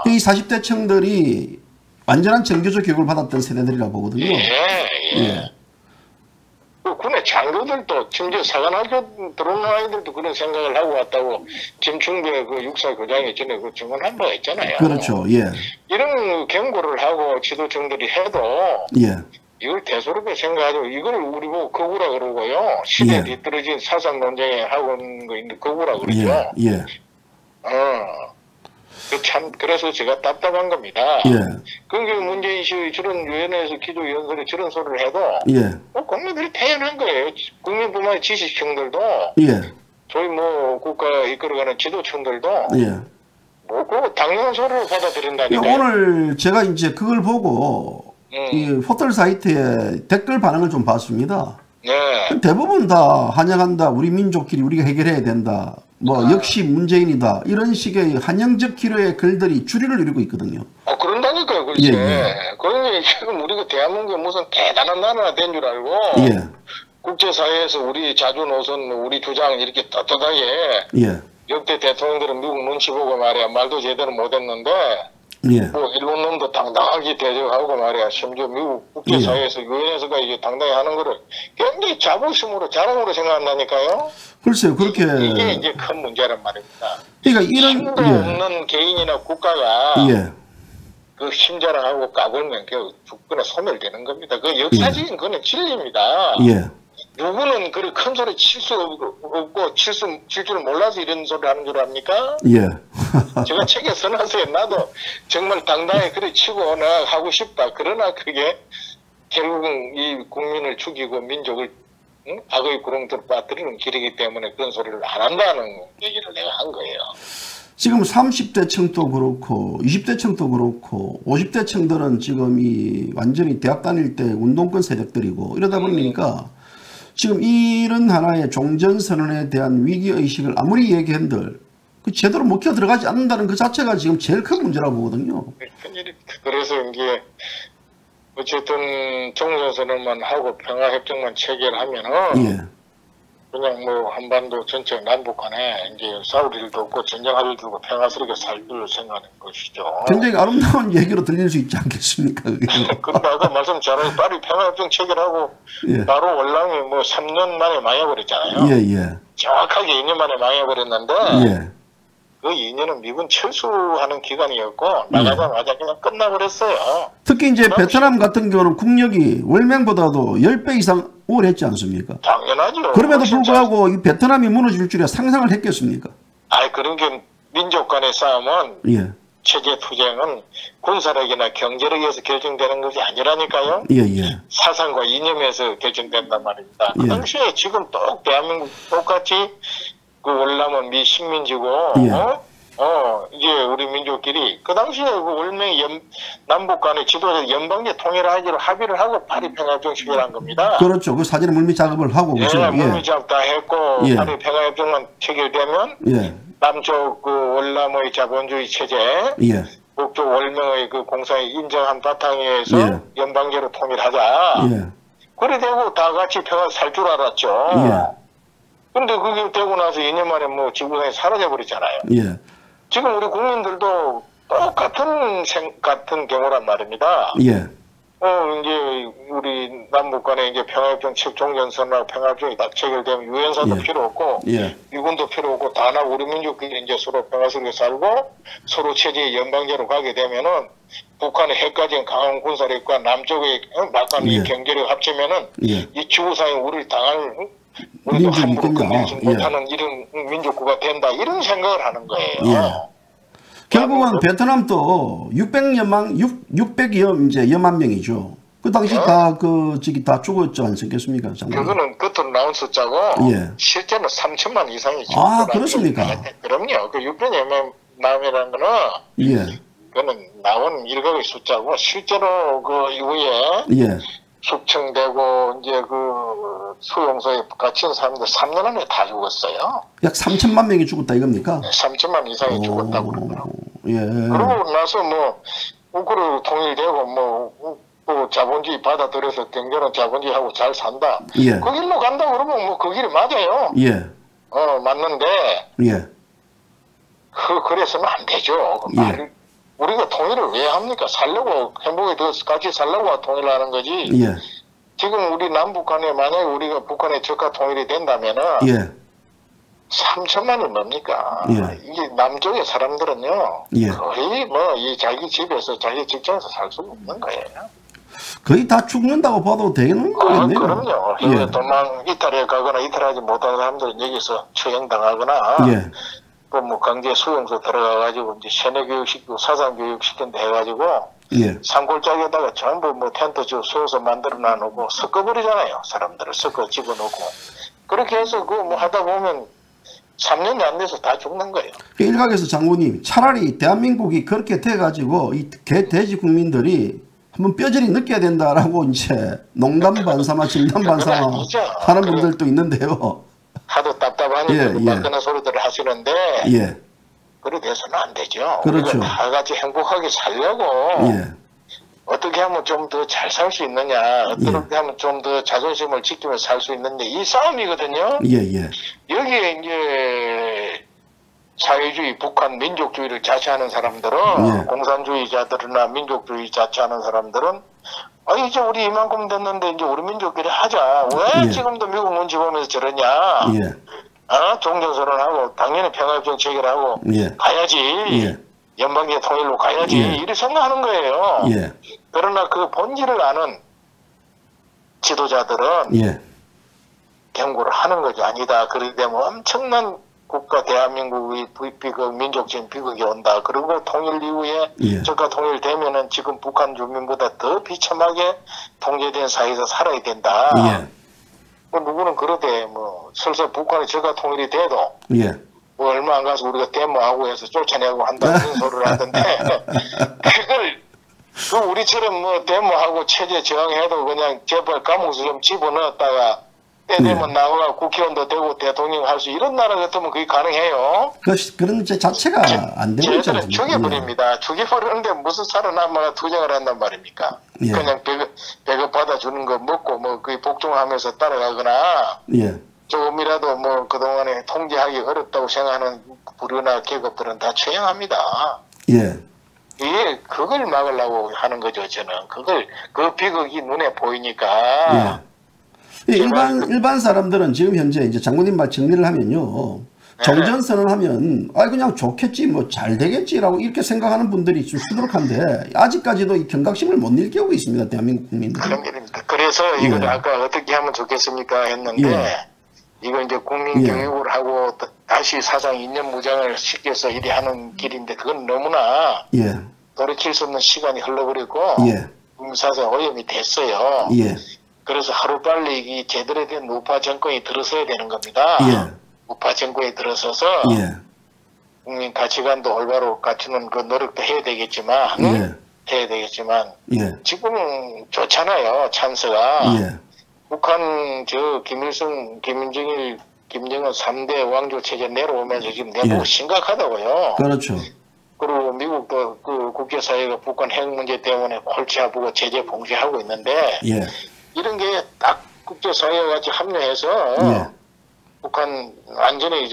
이 40대 층들이 완전한 정교조 교육을 받았던 세대들이라고 보거든요. 예. 그 군의 장교들도 심지어 사관학교 들어오는 아이들도 그런 생각을 하고 왔다고 김충배 그 육사 교장이 전에 그 증언한 바가 있잖아요. 그렇죠. 예. 이런 경고를 하고 지도층들이 해도 예. 이걸 대수롭게 생각하죠. 이걸 우리 보고 거구라 그러고요. 시대 예. 뒤떨어진 사상 논쟁에 하고 있는 거 있는데 거구라 그러죠. 예. 예. 그래서 제가 답답한 겁니다. 예. 그게 문재인 씨 저런 위원회에서 기조연설에 저런 소리를 해도 예. 국민들이 태연한 거예요. 국민뿐만 아니라 지식층들도 예. 저희 뭐 국가 이끌어가는 지도층들도 예. 뭐 그 당연한 소리를 받아들인다니까요. 오늘 제가 이제 그걸 보고 이 포털 사이트에 댓글 반응을 좀 봤습니다. 네. 대부분 다 환영한다. 우리 민족끼리 우리가 해결해야 된다. 뭐 역시 문재인이다. 이런 식의 환영적 기류의 글들이 주류를 이루고 있거든요. 그런다니까요. 그렇지. 예. 그러니 지금 우리가 대한민국이 무슨 대단한 나라가 된 줄 알고 예. 국제사회에서 우리 자주 노선 우리 주장 이렇게 떳떳하게 예. 역대 대통령들은 미국 눈치 보고 말이야 말도 제대로 못했는데 예. 뭐 일본 놈도 당당하게 대적하고 말이야 심지어 미국 국제사회에서 유엔에서가 이게 당당히 하는 거를 굉장히 자부심으로 자랑으로 생각한다니까요. 글쎄요, 그렇게 이게 이제 큰 문제란 말입니다. 그러니까 이런 힘도 없는 개인이나 국가가 예. 그 힘자랑하고 까불면 그 주권에 소멸되는 겁니다. 그 역사적인 그는 진리입니다. 예. 누구는 그렇게 큰 소리 칠 수 없고 칠 줄 몰라서 이런 소리 하는 줄 압니까? 예. 제가 책에 써놨어요. 나도 정말 당당히 그래 치고 나 하고 싶다. 그러나 그게 결국은 이 국민을 죽이고 민족을 악의 구렁텅이로 빠뜨리는 길이기 때문에 그런 소리를 안 한다는 얘기를 내가 한 거예요. 지금 30대 층도 그렇고 20대 층도 그렇고 50대 층들은 지금 이 완전히 대학 다닐 때 운동권 세력들이고 이러다 보니까 지금 이런 하나의 종전선언에 대한 위기의식을 아무리 얘기한들 그 제대로 먹혀 들어가지 않는다는 그 자체가 지금 제일 큰 문제라고 보거든요. 그래서 이게 어쨌든 종전선언만 하고 평화협정만 체결하면은 예. 그냥 뭐 한반도 전체 남북 간에 이제 싸울 일도 없고 전쟁할 일도 없고 평화스럽게 살기로 생각하는 것이죠. 굉장히 아름다운 얘기로 들릴 수 있지 않겠습니까? 근데 아까 말씀 잘하신 파리 평화협정 체결하고 예. 바로 월남이 뭐 3년 만에 망해버렸잖아요. 예. 정확하게 2년 만에 망해버렸는데 예. 그 2년은 미군 철수하는 기간이었고 나가자마자 그냥 끝나버렸어요. 특히 이제 베트남 같은 경우는 국력이 월맹보다도 10배 이상 우월했지 않습니까? 당연하죠. 그럼에도 불구하고 이 베트남이 무너질 줄이야 상상을 했겠습니까? 그런 게 민족 간의 싸움은 예. 체제 투쟁은 군사력이나 경제력에서 결정되는 것이 아니라니까요. 예, 예. 사상과 이념에서 결정된단 말입니다. 그 예. 당시에 지금 또 대한민국 똑같이 그 월남은 미 식민지고 예. 이제 우리 민족끼리 그 당시에 그 월명이 남북 간의 지도자 연방제 통일하기로 합의를 하고 파리 평화협정 체결한 겁니다. 그렇죠. 그 사전에 물밑 작업을 하고 예, 그죠. 물밑 작업 다 했고 예. 파리 평화협정만 체결되면 예. 남쪽 그 월남의 자본주의 체제, 예. 북쪽 월명의 그 공산이 인정한 바탕에서 예. 연방제로 통일하자. 예. 그래 되고 다 같이 평화 살 줄 알았죠. 예. 근데 그게 되고 나서 2년 만에 뭐 지구상에 사라져 버리잖아요. 예. 지금 우리 국민들도 똑같은 경우란 말입니다. 예. 이제 우리 남북 간에 이제 평화협정 종전선언하고 평화협정이 딱 체결되면 유엔사도 예. 필요 없고 예. 미군도 필요 없고 다나 우리 민족끼리 이제 서로 평화스럽게 살고 서로 체제의 연방제로 가게 되면은 북한의 핵가진 강한 군사력과 남쪽의 막강한 예. 경제력 합치면은 예. 이 지구상에 우리를 당할 우리도 민족이 함부로 있겠냐. 건드리지 예. 못하는 이런 민족구가 된다 이런 생각을 하는 거예요. 예. 결국은 베트남도 600여 이제 여만 명이죠. 그 당시 다 다 죽었지 않습니까? 그거는 겉으로 나온 숫자고 예. 실제는 3천만 이상이 죽었다. 아, 그렇습니까? 그럼요. 그 600여 명이라는 거는 예. 그거는 나온 일각의 숫자고 실제로 그 이후에 예. 숙청되고 이제 그 수용소에 갇힌 사람들 3년 안에 다 죽었어요. 약 3천만 명이 죽었다 이겁니까? 3천만 이상이 죽었다고 그러더라고요. 예. 그러고 나서 뭐 우크로 통일되고 뭐 자본주의 받아들여서 경제는 자본주의하고 잘 산다. 예. 그 길로 간다 그러면 뭐 그 길이 맞아요. 예. 맞는데 예. 그래서는 안 되죠. 그 예. 우리가 통일을 왜 합니까? 살려고 행복에 더 같이 살려고 통일을 하는 거지. 예. 지금 우리 남북 간에 만약에 우리가 북한의 적화 통일이 된다면은 예. 3천만이 뭡니까? 예. 이게 남쪽의 사람들은요. 예. 거의 뭐 이 자기 집에서 자기 직장에서 살 수가 없는 거예요. 거의 다 죽는다고 봐도 되는 거겠네요. 그럼요. 예. 도망 이탈해 가거나 이탈하지 못하는 사람들은 여기서 처형당하거나 예. 또 뭐 강제 수용소 들어가가지고 이제 세뇌 교육시키고 사상 교육시킨다 해가지고 예. 산골짜기에다가 전부 뭐 텐트 주 수용소 만들어 놔놓고 섞어버리잖아요. 사람들을 섞어 집어넣고 그렇게 해서 그 뭐 하다 보면 3년이 안 돼서 다 죽는 거예요. 일각에서 장군님 차라리 대한민국이 그렇게 돼가지고 이 돼지 국민들이 한번 뼈저리 느껴야 된다라고 이제 농담 반사마 진담 반사마 하는 분들도 있는데요. 하도 답답하니까 예, 예. 막연한 소리들을 하시는데 예. 그렇게 해서는 안 되죠. 그렇죠. 우리가 다 같이 행복하게 살려고 예. 어떻게 하면 좀 더 잘 살 수 있느냐, 어떻게 하면 좀 더 자존심을 지키면서 살 수 있느냐, 이 싸움이거든요. 예. 예. 여기에 이제 사회주의, 북한 민족주의를 자처하는 사람들은, 예. 공산주의자들이나 민족주의 자처하는 사람들은, 이제 우리 이만큼 됐는데 이제 우리 민족끼리 하자. 왜 예. 지금도 미국 눈치 보면서 저러냐. 예. 종전선언하고 당연히 평화협정 체결하고 예. 가야지. 예. 연방제 통일로 가야지. 예. 이렇게 생각하는 거예요. 예. 그러나 그 본질을 아는 지도자들은 예. 경고를 하는 것이 아니다. 그렇게 되면 엄청난 국가 대한민국의 비극, 민족적인 비극이 온다. 그리고 통일 이후에 예. 저가 통일되면은 지금 북한 주민보다 더 비참하게 통제된 사회에서 살아야 된다. 예. 뭐 누구는 그러대. 뭐 설사 북한이 저가 통일이 돼도 예. 뭐 얼마 안 가서 우리가 데모하고 해서 쫓아내고 한다는 그런 소리를 하던데 그걸 그 우리처럼 뭐 데모하고 체제 저항해도 그냥 제발 감옥에서 좀 집어넣었다가 때 되면 나와가 국회의원도 되고 대통령 할 수 이런 나라 같으면 그게 가능해요. 그런 자체가 안 되고 있지 쟤들은 않습니까? 죽여버립니다. 죽여버리는데 무슨 살아남아가 투쟁을 한단 말입니까? 예. 그냥 배급 받아주는 거 먹고 뭐 그게 복종하면서 따라가거나 예. 조금이라도 뭐 그동안에 통제하기 어렵다고 생각하는 부류나 계급들은 다 처형합니다. 예. 이게 그걸 막으려고 하는 거죠. 저는 그 비극이 눈에 보이니까. 예. 일반 사람들은 지금 현재 이제 장군님 말 정리를 하면요. 정전선언 하면 그냥 좋겠지 뭐 잘 되겠지라고 이렇게 생각하는 분들이 좀 수두룩한데 아직까지도 이 경각심을 못 일깨우고 있습니다. 대한민국 국민들. 그런 일입니다. 그래서 이걸 예. 아까 어떻게 하면 좋겠습니까 했는데 예. 이거 이제 국민 예. 교육을 하고 다시 사상 인연 무장을 시켜서 이리 하는 길인데 그건 너무나 예. 돌이킬 수 없는 시간이 흘러버리고 예. 국민사상 오염이 됐어요. 예. 그래서 하루빨리 이 제대로 된 우파 정권이 들어서야 되는 겁니다. 예. 우파 정권이 들어서서 예. 국민 가치관도 올바로 갖추는 그 노력도 해야 되겠지만 예. 지금 좋잖아요. 찬스가. 예. 북한 김일성, 김정일, 김정은 3대 왕조 체제 내려오면서 지금 내부 예. 심각하다고요. 그렇죠. 그리고 미국도 그 국제사회가 북한 핵 문제 때문에 골치 아프고 제재 봉쇄하고 있는데 예. 이런 게 딱 국제사회와 같이 합류해서 예. 북한 완전히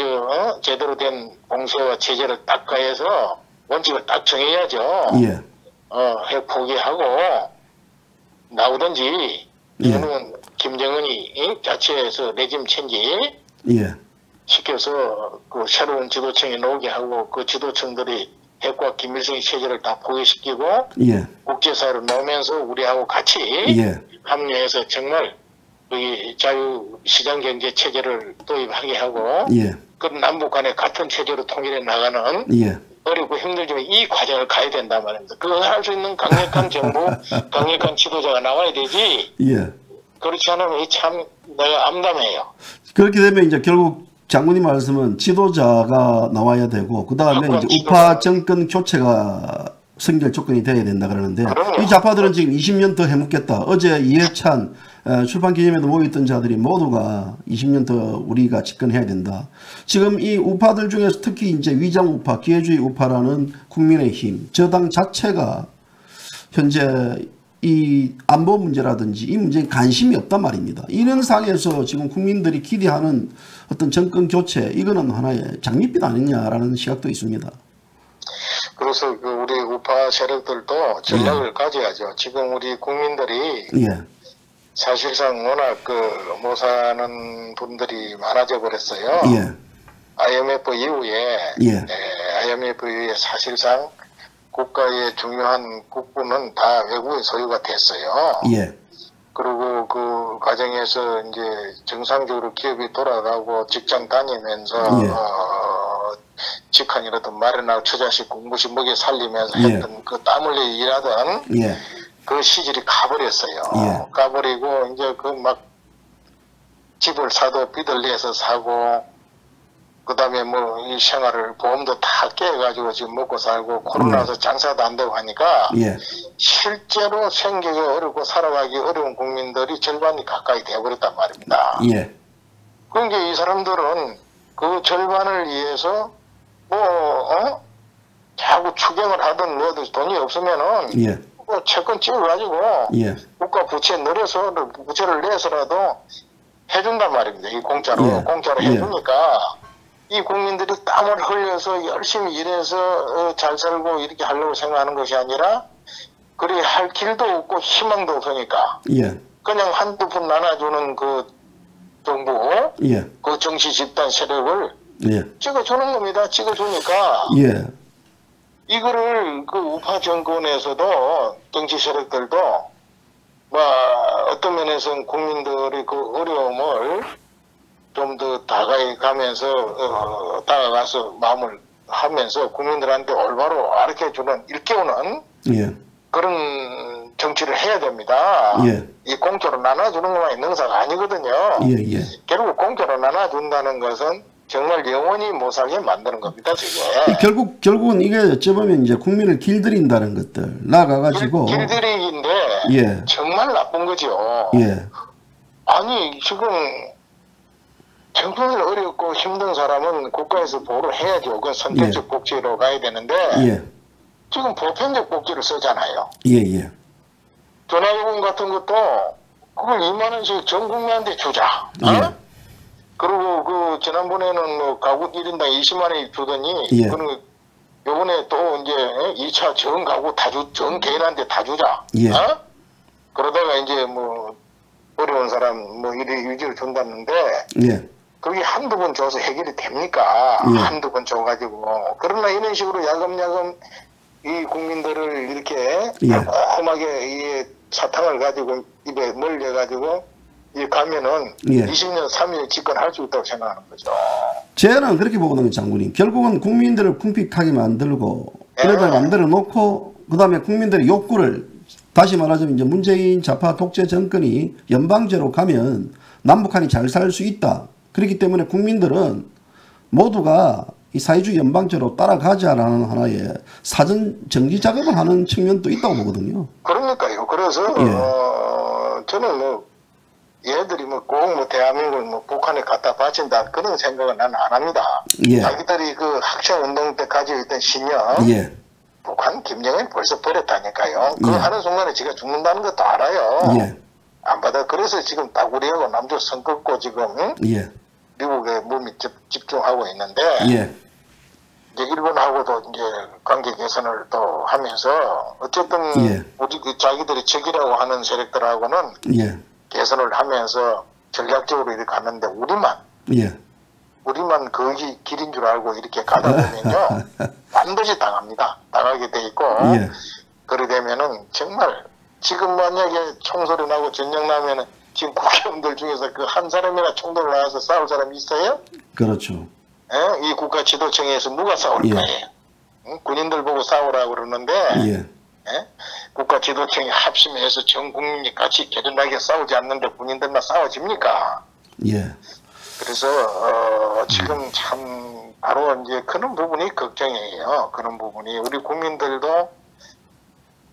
제대로 된 봉쇄와 제재를 딱 가해서 원칙을 딱 정해야죠. 예. 핵 포기하고 나오든지 예. 이거는 김정은이 자체에서 레짐 체인지 예. 시켜서 그 새로운 지도층이 나오게 하고 그 지도층들이 핵과 김일성의 체제를 다 포기시키고 예. 국제사회로 나오면서 우리하고 같이 예. 합류해서 정말 이 자유시장 경제 체제를 도입하게 하고 예. 그 남북 간에 같은 체제로 통일해 나가는 예. 어렵고 힘들지만 이 과정을 가야 된단 말입니다. 그걸 할 수 있는 강력한 정부, 강력한 지도자가 나와야 되지. 예. 그렇지 않으면 참 내가 암담해요. 그렇게 되면 이제 결국 장군님 말씀은 지도자가 나와야 되고 그 다음에 이제 지도자. 우파 정권 교체가 선결 조건이 돼야 된다 그러는데 그럼요. 이 좌파들은 지금 20년 더 해먹겠다. 어제 이해찬 출판 기념회도 모여있던 자들이 모두가 20년 더 우리가 집권해야 된다. 지금 이 우파들 중에서 특히 이제 위장 우파, 기회주의 우파라는 국민의힘 저당 자체가 현재 이 안보 문제라든지 이 문제에 관심이 없단 말입니다. 이런 상황에서 지금 국민들이 기대하는 어떤 정권 교체 이거는 하나의 장밋빛 아니냐라는 시각도 있습니다. 그래서 그 우리 우파 세력들도 전략을 가져야죠. 지금 우리 국민들이 예. 사실상 워낙 못 사는 분들이 많아져 버렸어요. 예. IMF 이후에 예. IMF 이후에 사실상 국가의 중요한 국부는 다 외국의 소유가 됐어요. 예. 그리고 그 과정에서 이제 정상적으로 기업이 돌아가고 직장 다니면서 예. 직항이라도 마련하고 처자식 공부식 먹여 살리면서 예. 했던 그 땀 흘려 일하던 예. 그 시절이 가버렸어요. 예. 가버리고 이제 그 막 집을 사도 빚을 내서 사고 그 다음에 뭐 이 생활을 보험도 다 깨가지고 지금 먹고 살고 코로나서 장사도 안 되고 하니까 예. 실제로 생계가 어렵고 살아가기 어려운 국민들이 절반이 가까이 되어버렸단 말입니다. 예. 그러니까 이 사람들은 그 절반을 위해서 자꾸 추경을 하든 뭐든 돈이 없으면은 예. 뭐 채권 찍어가지고 예. 국가 부채 늘어서 부채를 내서라도 해준단 말입니다. 이 공짜로 예. 공짜로 예. 해주니까 이 국민들이 땀을 흘려서 열심히 일해서 잘 살고 이렇게 하려고 생각하는 것이 아니라 그리 할 길도 없고 희망도 없으니까 예. 그냥 한두 푼 나눠주는 그 정부 예. 그 정치 집단 세력을 예. 찍어주는 겁니다. 찍어주니까 예. 이거를 그 우파 정권에서도 정치 세력들도 뭐 어떤 면에서는 국민들의 그 어려움을 좀 더 다가이 가면서 다가가서 마음을 하면서 국민들한테 올바로 가르쳐주는 일깨우는 예. 그런 정치를 해야 됩니다. 예. 이 공짜로 나눠주는 것만 있는 것은 아니거든요. 예. 예. 결국 공짜로 나눠준다는 것은 정말 영원히 못 살게 만드는 겁니다. 지금. 결국은 이게 어쩌면 이제 국민을 길들인다는 것들 나가가지고 길들이기인데 예. 정말 나쁜 거죠. 예. 아니 지금 정말 어렵고 힘든 사람은 국가에서 보호를 해야죠. 그건 선택적 복지로 가야 되는데 예. 지금 보편적 복지를 쓰잖아요. 예. 전화요금 같은 것도 그걸 2만 원씩 전 국민한테 주자. 예. 그리고 그 지난번에는 뭐 가구 1인당 20만 원 주더니 예. 그는 요번에 또 이제 2차 전 가구 전 개인한테 다 주자. 예. 그러다가 이제 뭐 어려운 사람 뭐 이리 유지를 준다는데 예. 그게 한두 번 줘서 해결이 됩니까? 예. 한두 번 줘가지고. 그러나 이런 식으로 야금야금 이 국민들을 이렇게 예. 달콤하게 이 사탕을 가지고 입에 멀려가지고 이 가면은 예. 20년, 3년 집권할 수 있다고 생각하는 거죠. 저는 그렇게 보거든요, 장군님. 결국은 국민들을 궁핍하게 만들고 그러다 만들어 놓고 그다음에 국민들의 욕구를 다시 말하자면 이제 문재인 좌파 독재 정권이 연방제로 가면 남북한이 잘 살 수 있다. 그렇기 때문에 국민들은 모두가 이 사회주의 연방제로 따라가자라는 하나의 사전 정지 작업을 하는 측면도 있다고 보거든요. 그러니까요. 그래서 저는 뭐 얘들이 뭐 꼭 뭐 대한민국을 뭐 북한에 갖다 바친다 그런 생각은 나는 안 합니다. 자기들이 그 학생운동 때 가지고 있던 신념 북한 김정일 벌써 버렸다니까요. 그거 하는 순간에 지가 죽는다는 것도 알아요. 안 받아. 그래서 지금 딱 우리하고 남조 선 긋고 지금 미국에 몸이 집중하고 있는데 이제 일본하고도 이제 관계 개선을 또 하면서 어쨌든 우리 그 자기들이 적이라고 하는 세력들하고는 개선을 하면서 전략적으로 이렇게 가는데 우리만 거기 길인 줄 알고 이렇게 가다 보면요 반드시 당합니다. 당하게 돼 있고 그러게 되면은 정말 지금 만약에 총소리 나고 전쟁 나면은 지금 국회의원들 중에서 그 한 사람이나 총도를 나와서 싸울 사람이 있어요? 그렇죠. 이 국가 지도청에서 누가 싸울 거예요? 군인들 보고 싸우라고 그러는데 국가 지도청이 합심해서 전 국민이 같이 개련하게 싸우지 않는데 군인들만 싸워집니까? 그래서 지금 참 바로 이제 그런 부분이 걱정이에요. 그런 부분이 우리 국민들도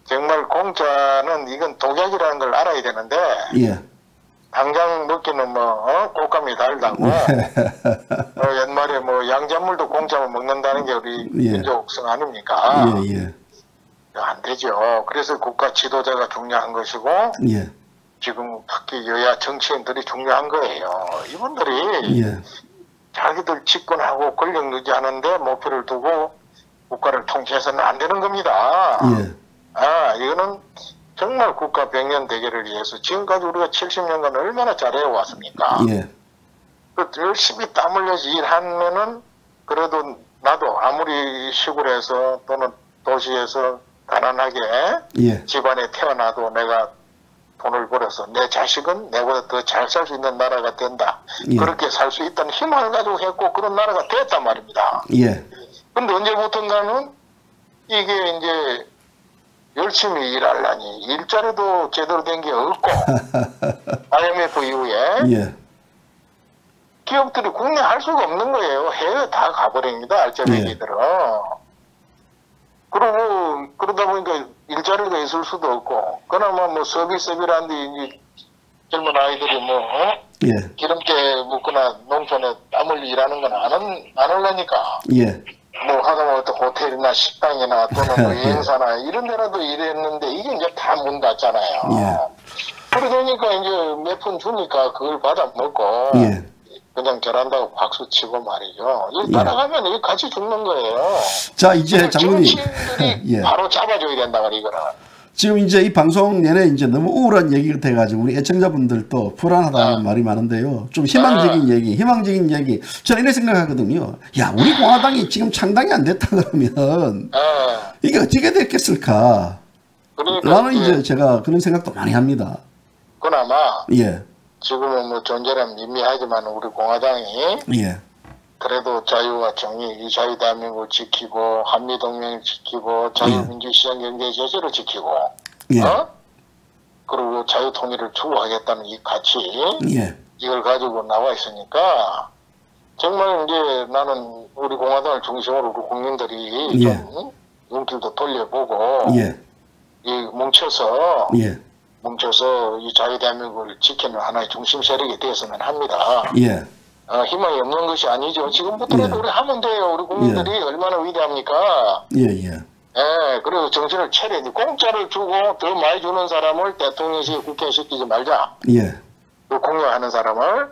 정말 공짜는 이건 독약이라는 걸 알아야 되는데 당장 먹기는 뭐 꽃감이 달다고 옛말에 뭐 양잣물도 공짜로 먹는다는 게 우리 민족성 아닙니까? 안 되죠. 그래서 국가 지도자가 중요한 것이고 지금 특히 여야 정치인들이 중요한 거예요. 이분들이 자기들 집권하고 권력 유지하는데 목표를 두고 국가를 통치해서는 안 되는 겁니다. 이거는 정말 국가 백년 대계를 위해서 지금까지 우리가 70년간 얼마나 잘해왔습니까? 열심히 땀 흘려서 일하면은 그래도 나도 아무리 시골에서 또는 도시에서 가난하게 집안에 태어나도 내가 돈을 벌어서 내 자식은 내보다 더 잘 살 수 있는 나라가 된다. 그렇게 살 수 있다는 희망을 가지고 했고 그런 나라가 됐단 말입니다. 근데 언제부턴가는 이게 이제 열심히 일하려니 일자리도 제대로 된 게 없고 IMF 이후에 기업들이 국내 할 수가 없는 거예요. 해외 다 가버립니다. 알짜배기들은. 그리고 그러다 보니까 일자리가 있을 수도 없고 그나마 뭐 서비스업이라는데 이제 젊은 아이들이 뭐 기름때 묻거나 농촌에 땀 흘리 일하는 건 안 하려니까 뭐 하다못해 어떤 호텔이나 식당이나 또는 뭐 여행사나 이런 데라도 일했는데 이게 이제 다 문 닫잖아요. 그러니까 이제 몇 푼 주니까 그걸 받아 먹고 그냥 결한다고 박수 치고 말이죠. 이 따라가면 이게 같이 죽는 거예요. 자 이제 장군님 정치인들이 바로 잡아줘야 된다 말이거든. 지금 이제 이 방송 내내 이제 너무 우울한 얘기가 돼가지고 우리 애청자분들도 불안하다는 말이 많은데요. 좀 희망적인 얘기. 저는 이렇게 생각하거든요. 야, 우리 공화당이 지금 창당이 안 됐다 그러면 이게 어떻게 됐겠을까? 그러니까 라는 이제 제가 그런 생각도 많이 합니다. 그나마 지금은 뭐 존재는 미미하지만 우리 공화당이 그래도 자유와 정의, 이 자유대한민국을 지키고 한미동맹을 지키고 자유민주시장 경제 제재를 지키고 그리고 자유통일을 추구하겠다는 이 가치 이걸 가지고 나와 있으니까 정말 이제 나는 우리 공화당을 중심으로 우리 국민들이 좀 눈길도 돌려보고 이 뭉쳐서 이 자유대한민국을 지키는 하나의 중심 세력이 되었으면 합니다. 희망이 없는 것이 아니죠. 지금부터라도 우리 하면 돼요. 우리 국민들이 얼마나 위대합니까? 그리고 정신을 차려야 돼. 공짜를 주고 더 많이 주는 사람을 대통령실 국회에 시키지 말자. 그 공유하는 사람을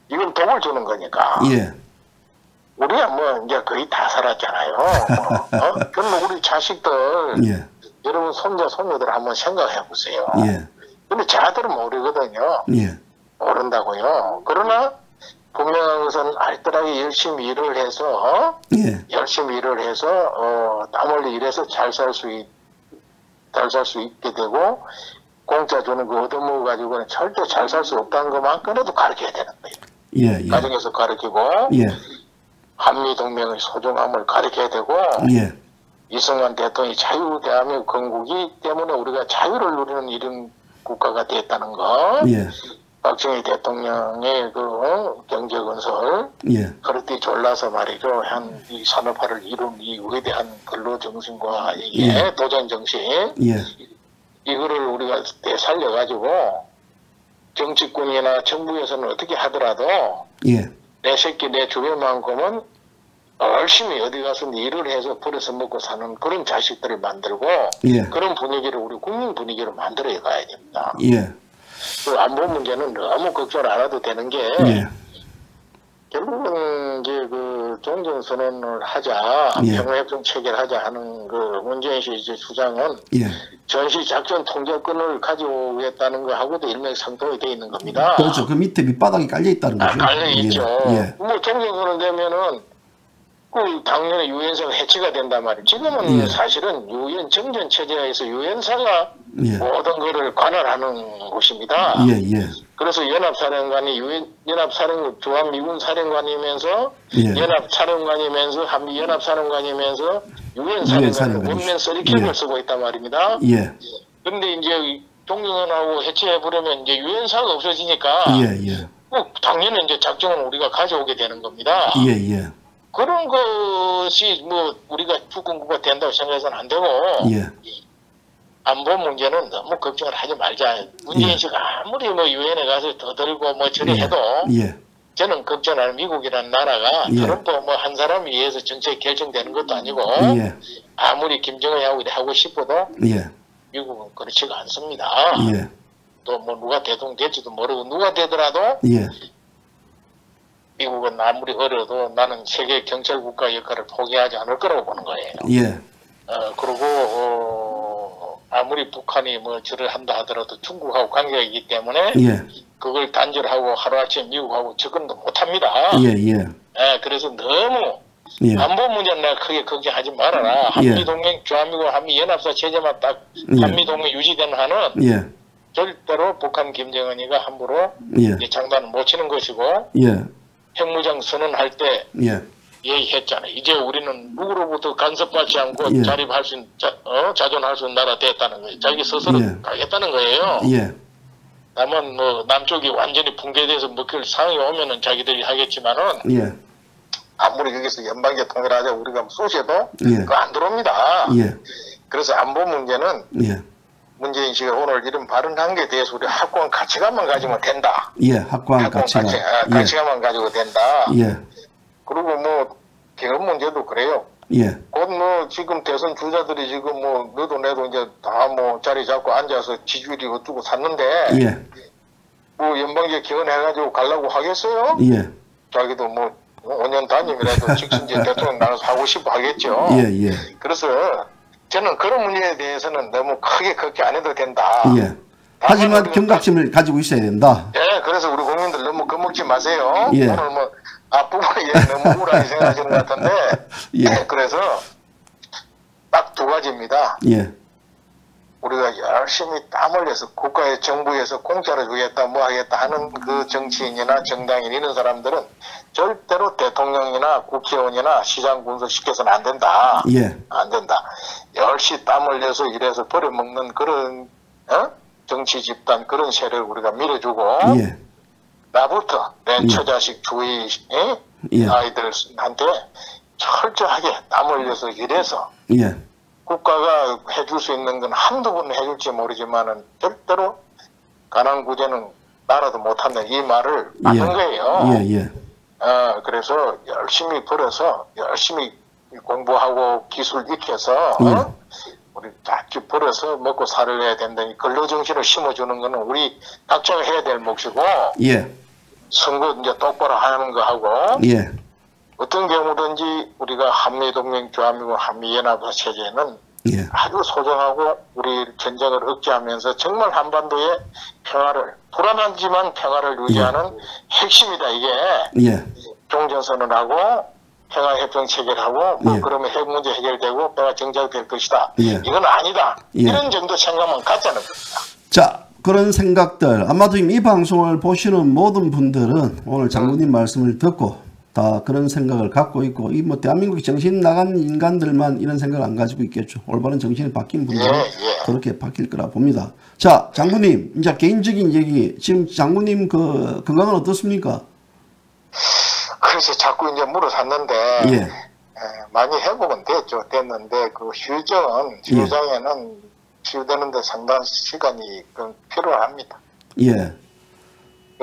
이건 독을 주는 거니까. 우리가 뭐 이제 거의 다 살았잖아요. 그럼 우리 자식들 여러분 손자 손녀들 한번 생각해 보세요. 근데 자들은 모르거든요. 모른다고요. 그러나 분명한 것은 알뜰하게 열심히 일을 해서 땀 흘리 일해서 잘 살 수 있게 되고 공짜 주는 거 얻어먹어 가지고는 절대 잘 살 수 없다는 것만큼이라도 가르쳐야 되는 거예요. 가정에서 가르치고 한미동맹의 소중함을 가르쳐야 되고 예. 이승만 대통령이 자유 대한민국 건국이기 때문에 우리가 자유를 누리는 이런 국가가 됐다는 거. 예. 박정희 대통령의 그 경제 건설, 예. 그렇게 졸라서 말이죠. 한 이 산업화를 이룬 이 위대한 근로 정신과 이게 예. 도전 정신, 예. 이거를 우리가 살려가지고 정치권이나 정부에서는 어떻게 하더라도 예. 내 새끼 내 주변만큼은 열심히 어디 가서 일을 해서 벌어서 먹고 사는 그런 자식들을 만들고 예. 그런 분위기를 우리 국민 분위기를 만들어 가야 됩니다. 예. 그 안보 문제는 너무 걱정 안 해도 되는 게 예. 결국은 이제 그 종전선언을 하자, 예. 평화협정 체결하자 하는 그 문재인 씨 이제 주장은 예. 전시 작전 통제권을 가져오겠다는 거하고도 일맥상통이 돼 있는 겁니다. 그렇죠. 그 밑에 밑바닥이 깔려 있다는 거죠. 깔려 있죠. 예. 예. 뭐 종전선언 되면은 그 당연히 유엔사가 해체가 된단 말이에요. 지금은 예. 사실은 유엔 정전 체제에서 유엔사가 예. 모든 것을 관할하는 곳입니다. 예. 예. 그래서 연합사령관이 연합사령 주한미군 사령관이면서 예. 연합사령관이면서 한미 연합사령관이면서 유엔 사령관 원맨 쓰리캡을 예. 쓰고 있단 말입니다. 예. 그런데 이제 종전선언하고 해체해버리면 이제 유엔사가 없어지니까 예. 예. 당연히 이제 작전을 우리가 가져오게 되는 겁니다. 예. 예. 그런 것이 뭐 우리가 주권국가 된다고 생각해서는 안 되고 예. 안보 문제는 너무 걱정을 하지 말자. 문재인 씨가 아무리 뭐 유엔에 가서 떠들고 뭐 저리 해도 예. 저는 걱정하는 미국이라는 나라가 예. 트럼프 뭐 한 사람에 의해서 정책이 결정되는 것도 아니고 예. 아무리 김정은하고 하고 싶어도 예. 미국은 그렇지가 않습니다. 예. 또 뭐 누가 대통령 될지도 모르고 누가 되더라도 예. 미국은 아무리 어려도 나는 세계 경찰 국가 역할을 포기하지 않을 거라고 보는 거예요. 예. 그리고 아무리 북한이 뭐 저를 한다 하더라도 중국하고 관계가 있기 때문에 예. 그걸 단절하고 하루아침에 미국하고 접근도 못합니다. 예. 예. 그래서 너무 예. 안보 문제는 내가 크게 걱정하지 말아라. 한미동맹, 주한미군, 한미연합사 체제만 딱 한미동맹 유지되는 한은 예. 절대로 북한 김정은이가 함부로 예. 장단을 못 치는 것이고 예. 핵무장 선언할 때 예. 얘기했잖아요. 이제 우리는 누구로부터 간섭받지 않고 예. 자립할 수 있는 자존할 수 있는 나라 됐다는 거예요. 자기 스스로 예. 가겠다는 거예요. 예. 다만 뭐 남쪽이 완전히 붕괴돼서 먹힐 상황이 오면은 자기들이 하겠지만은 예. 아무리 여기서 연방제 통일하자 우리가 쏘셔도 예. 그거 안 들어옵니다. 예. 그래서 안보 문제는 예. 문재인 씨가 오늘 이런 발언한 게 대해서 우리 확고한 가치관만 가지면 된다. 예. 확고한 가치관. 가치관만 가지고 된다. 예. 그리고 뭐 개헌 문제도 그래요. 예. 곧 뭐 지금 대선 주자들이 지금 뭐 너도 내도 이제 다 뭐 자리 잡고 앉아서 지지율이 어쩌고 샀는데 예. 뭐 연방제 개헌해가지고 가려고 하겠어요? 예. 자기도 뭐 5년 단임이라도 직선 이제 대통령 나가서 하고 싶어 하겠죠. 예. 예. 그래서 저는 그런 문제에 대해서는 너무 크게 걱정 안 해도 된다. 예. 하지만 경각심을 가지고 있어야 된다. 예, 그래서 우리 국민들 너무 겁먹지 마세요. 예. 오늘 뭐 앞부분에 너무 우울하게 생각하시는 것 같은데 예. 그래서 딱 두 가지입니다. 예. 우리가 열심히 땀 흘려서 국가의 정부에서 공짜로 주겠다 뭐 하겠다 하는 그 정치인이나 정당인 이런 사람들은 절대로 대통령이나 국회의원이나 시장 군수 시켜서는 안 된다. 예. 안 된다. 열심히 땀 흘려서 일해서 벌여먹는 그런 정치 집단 그런 세력을 우리가 밀어주고 예. 나부터 내 처자식 주위 예. 아이들한테 철저하게 땀 흘려서 일해서 예. 국가가 해줄 수 있는 건 한두 번 해줄지 모르지만은 절대로 가난 구제는 나라도 못한다 이 말을 맞는 거예요. 예. 예. 그래서 열심히 벌어서 열심히 공부하고 기술 익혀서 우리 쫙 벌어서 먹고 살아야 된다. 근로정신을 심어주는 거는 우리 각자가 해야 될 몫이고 예. 선거 이제 똑바로 하는 거 하고 예. 어떤 경우든지 우리가 한미동맹, 주한미군, 한미연합 체제는 예. 아주 소중하고 우리 전쟁을 억제하면서 정말 한반도의 평화를 불안하지만 평화를 유지하는 핵심이다 이게. 예. 종전선언하고 평화협정 체결하고 뭐 예. 그러면 핵 문제 해결되고 평화 정착될 것이다. 예. 이건 아니다. 예. 이런 정도 생각만 갖자는 겁니다. 자, 그런 생각들 아마도 이 방송을 보시는 모든 분들은 오늘 장군님 말씀을 듣고 다 그런 생각을 갖고 있고, 이 뭐 대한민국이 정신 나간 인간들만 이런 생각을 안 가지고 있겠죠. 올바른 정신이 바뀐 분들은 그렇게 바뀔 거라 봅니다. 자, 장군님, 이제 개인적인 얘기, 지금 장군님 그 건강은 어떻습니까? 그래서 자꾸 이제 물어봤는데, 예. 많이 회복은 됐는데, 그 휴정은, 치유되는데 상당한 시간이 필요합니다. 예.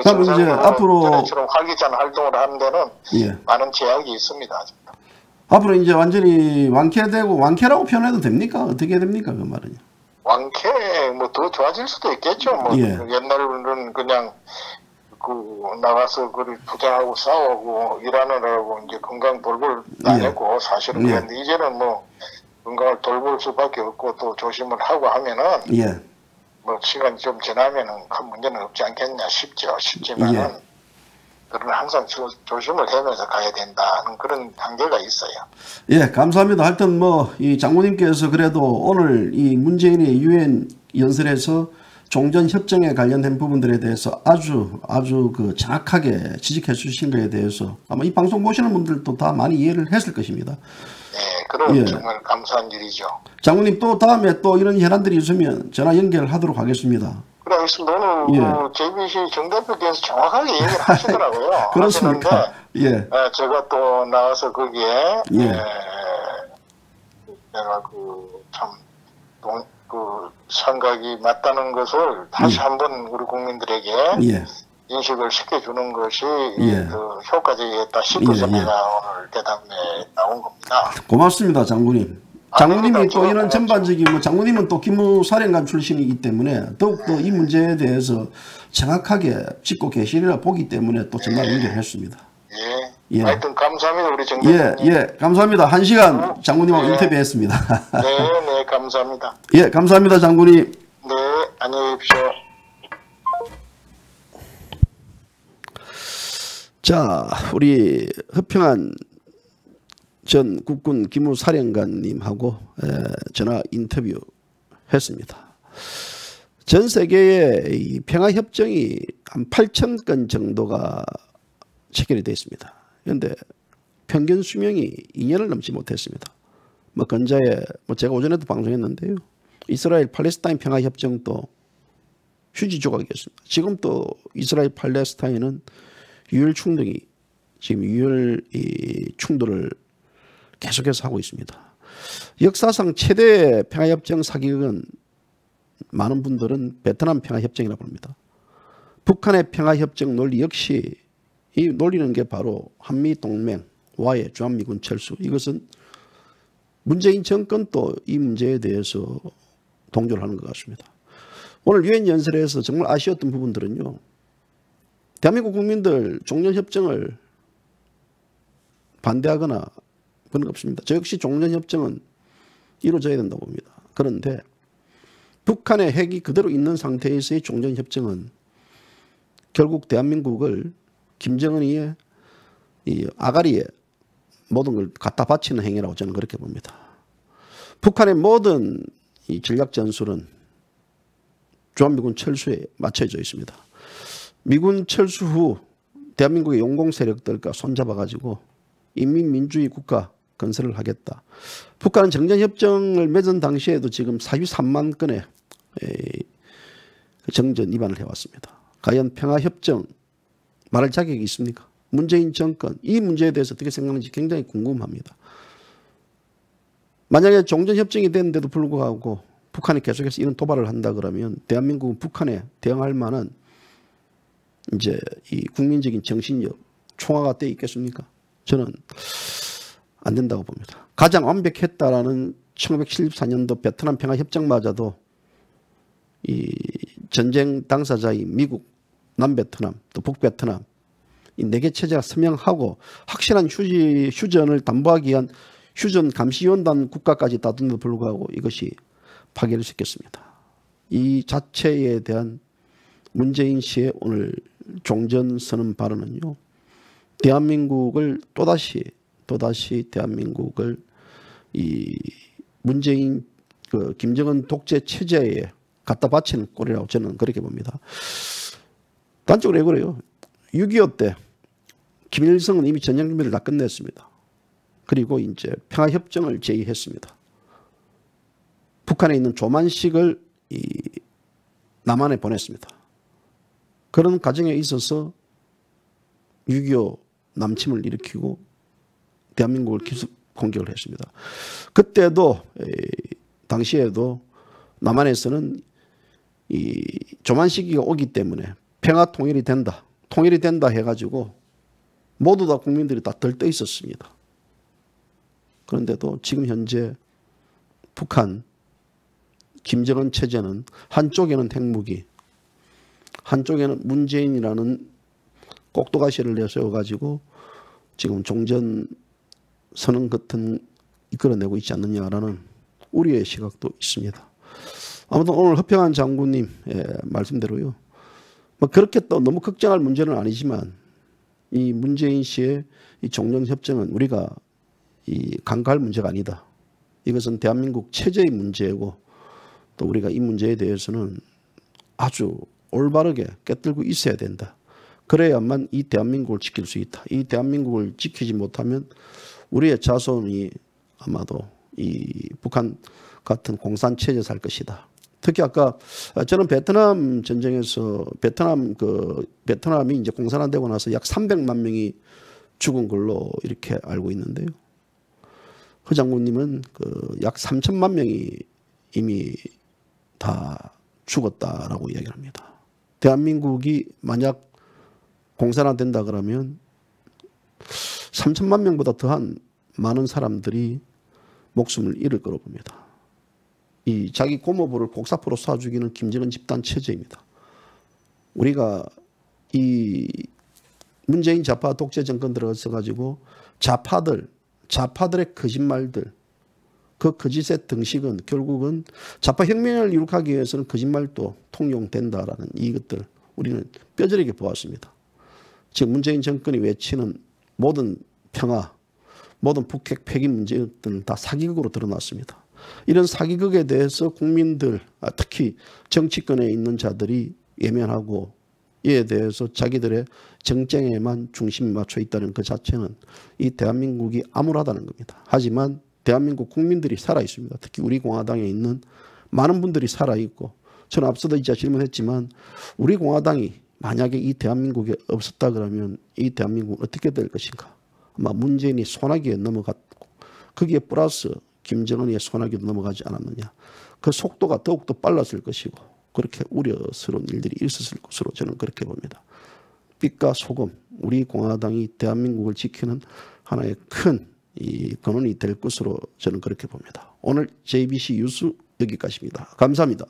그럼 이제 앞으로 전에처럼 활기찬 활동을 하는 데는 예. 많은 제약이 있습니다. 아직도. 앞으로 이제 완전히 완쾌되고, 완쾌라고 표현해도 됩니까? 어떻게 됩니까? 그 말은요. 완쾌 뭐 더 좋아질 수도 있겠죠. 뭐 예. 옛날에는 그냥 나가서 부자하고 싸우고 일하느라고 이제 건강 돌볼 다녔고 사실은 그런데 이제는 뭐 건강을 돌볼 수밖에 없고 또 조심을 하고 하면은 뭐 시간이 좀 지나면은 큰 문제는 없지 않겠냐 싶지만은 그러나 항상 조심을 하면서 가야 된다는 그런 단계가 있어요. 예, 감사합니다. 하여튼 뭐 이 장군님께서 그래도 오늘 이 문재인의 유엔 연설에서 종전협정에 관련된 부분들에 대해서 아주 그 정확하게 지적해 주신 것에 대해서 아마 이 방송 보시는 분들도 다 많이 이해를 했을 것입니다. 네, 그럼 정말 감사한 일이죠. 장군님 또 다음에 또 이런 현안들이 있으면 전화 연결하도록 하겠습니다. 그래, 알겠습니다. 오늘 JBC 정 대표께서 정확하게 얘기를 하시더라고요. 그렇습니까? 예. 제가 또 나와서 거기에 내가 생각이 맞다는 것을 다시 한번 우리 국민들에게 인식을 시켜주는 것이 효과적이겠다 싶어서 내가 오늘 대담에 나온 겁니다. 고맙습니다, 장군님. 장군님이 또 이런 전반적인 장군님은 또 기무사령관 출신이기 때문에 더욱더 이 문제에 대해서 정확하게 짚고 계시리라 보기 때문에 또 전화 연결했습니다. 하여튼 감사합니다, 우리 정 대표님. 감사합니다. 1시간 장군님하고 인터뷰했습니다. 네, 감사합니다. 감사합니다, 장군님. 네, 안녕히 계십시오. 자, 우리 허평한 전 국군 기무사령관님하고 전화 인터뷰 했습니다. 전 세계에 이 평화협정이 한 8,000건 정도가 체결이 되어 있습니다. 그런데 평균 수명이 2년을 넘지 못했습니다. 뭐 근자에 제가 오전에도 방송했는데요. 이스라엘 팔레스타인 평화협정도 휴지 조각이었습니다. 지금 또 이스라엘 팔레스타인은 유혈 충돌이 지금 유혈 충돌을 계속해서 하고 있습니다. 역사상 최대 평화협정 사기극은 많은 분들은 베트남 평화협정이라고 합니다. 북한의 평화협정 논리 역시 이 논리는 게 바로 한미동맹와의 주한미군 철수. 이것은 문재인 정권도 이 문제에 대해서 동조를 하는 것 같습니다. 오늘 유엔 연설에서 정말 아쉬웠던 부분들은요. 대한민국 국민들 종전협정을 반대하거나 그런 거 없습니다. 저 역시 종전협정은 이루어져야 된다고 봅니다. 그런데 북한의 핵이 그대로 있는 상태에서의 종전협정은 결국 대한민국을 김정은이의 이 아가리에 모든 걸 갖다 바치는 행위라고 저는 그렇게 봅니다. 북한의 모든 이 전략 전술은 주한미군 철수에 맞춰져 있습니다. 미군 철수 후 대한민국의 용공 세력들과 손잡아가지고 인민민주주의 국가 건설을 하겠다. 북한은 정전협정을 맺은 당시에도 지금 사유 3만 건의 정전 위반을 해왔습니다. 과연 평화협정 말할 자격이 있습니까? 문재인 정권 이 문제에 대해서 어떻게 생각하는지 굉장히 궁금합니다. 만약에 종전협정이 됐는데도 불구하고 북한이 계속해서 이런 도발을 한다 그러면 대한민국은 북한에 대응할 만한 이제 이 국민적인 정신력 총화가 돼 있겠습니까? 저는 안 된다고 봅니다. 가장 완벽했다라는 1974년도 베트남 평화협정마저도 이 전쟁 당사자인 미국, 남베트남, 또 북베트남 이 4개 체제가 서명하고 확실한 휴전을 담보하기 위한 휴전 감시위원단 국가까지 다듬어도 불구하고 이것이 파괴를 시켰습니다. 이 자체에 대한 문재인 씨의 오늘 종전선언 발언은요. 대한민국을 또다시 대한민국을 이 문재인 그 김정은 독재 체제에 갖다 바치는 꼴이라고 저는 그렇게 봅니다. 단적으로 왜 그래요? 6.25 때 김일성은 이미 전쟁 준비를 다 끝냈습니다. 그리고 이제 평화협정을 제의했습니다. 북한에 있는 조만식을 남한에 보냈습니다. 그런 과정에 있어서 6.25 남침을 일으키고 대한민국을 기습 공격을 했습니다. 그때도 당시에도 남한에서는 이 조만시기가 오기 때문에 평화 통일이 된다 해가지고 모두 다 국민들이 다 들떠 있었습니다. 그런데도 지금 현재 북한 김정은 체제는 한쪽에는 핵무기, 한쪽에는 문재인이라는 꼭두가시를 내세워가지고 지금 종전 선언 같은 이끌어내고 있지 않느냐라는 우리의 시각도 있습니다. 아무튼 오늘 허평한 장군님 말씀대로요. 뭐 그렇게 또 너무 걱정할 문제는 아니지만 이 문재인 씨의 이 종전협정은 우리가 이 간과할 문제가 아니다. 이것은 대한민국 체제의 문제고 또 우리가 이 문제에 대해서는 아주 올바르게 꿰뚫고 있어야 된다. 그래야만 이 대한민국을 지킬 수 있다. 이 대한민국을 지키지 못하면 우리의 자손이 아마도 이 북한 같은 공산체제 살 것이다. 특히 아까 저는 베트남 전쟁에서 베트남이 이제 공산화되고 나서 약 300만 명이 죽은 걸로 이렇게 알고 있는데요. 허 장군님은 약 3천만 명이 이미 다 죽었다라고 이야기를 합니다. 대한민국이 만약 공산화된다 그러면 3천만 명보다 더한 많은 사람들이 목숨을 잃을 거로 봅니다. 이 자기 고모부를 곡사포로 쏴 죽이는 김정은 집단 체제입니다. 우리가 이 문재인 좌파 독재 정권 들어서 가지고 좌파들의 거짓말들, 그 거짓의 등식은 결국은 좌파 혁명을 이룩하기 위해서는 거짓말도 통용된다라는 이것들 우리는 뼈저리게 보았습니다. 지금 문재인 정권이 외치는 모든 평화, 모든 북핵 폐기 문제들은 다 사기극으로 드러났습니다. 이런 사기극에 대해서 국민들, 특히 정치권에 있는 자들이 예면하고 이에 대해서 자기들의 정쟁에만 중심이 맞춰 있다는 그 자체는 이 대한민국이 암울하다는 겁니다. 하지만 대한민국 국민들이 살아있습니다. 특히 우리 공화당에 있는 많은 분들이 살아있고 저는 앞서도 이제 질문했지만 우리 공화당이 만약에 이 대한민국에 없었다 그러면 이 대한민국은 어떻게 될 것인가. 아마 문재인이 소나기에 넘어갔고 거기에 플러스 김정은의 소나기도 넘어가지 않았느냐. 그 속도가 더욱더 빨랐을 것이고 그렇게 우려스러운 일들이 있었을 것으로 저는 그렇게 봅니다. 빛과 소금, 우리 공화당이 대한민국을 지키는 하나의 큰 이 근원이 될 것으로 저는 그렇게 봅니다. 오늘 JBC 뉴스 여기까지입니다. 감사합니다.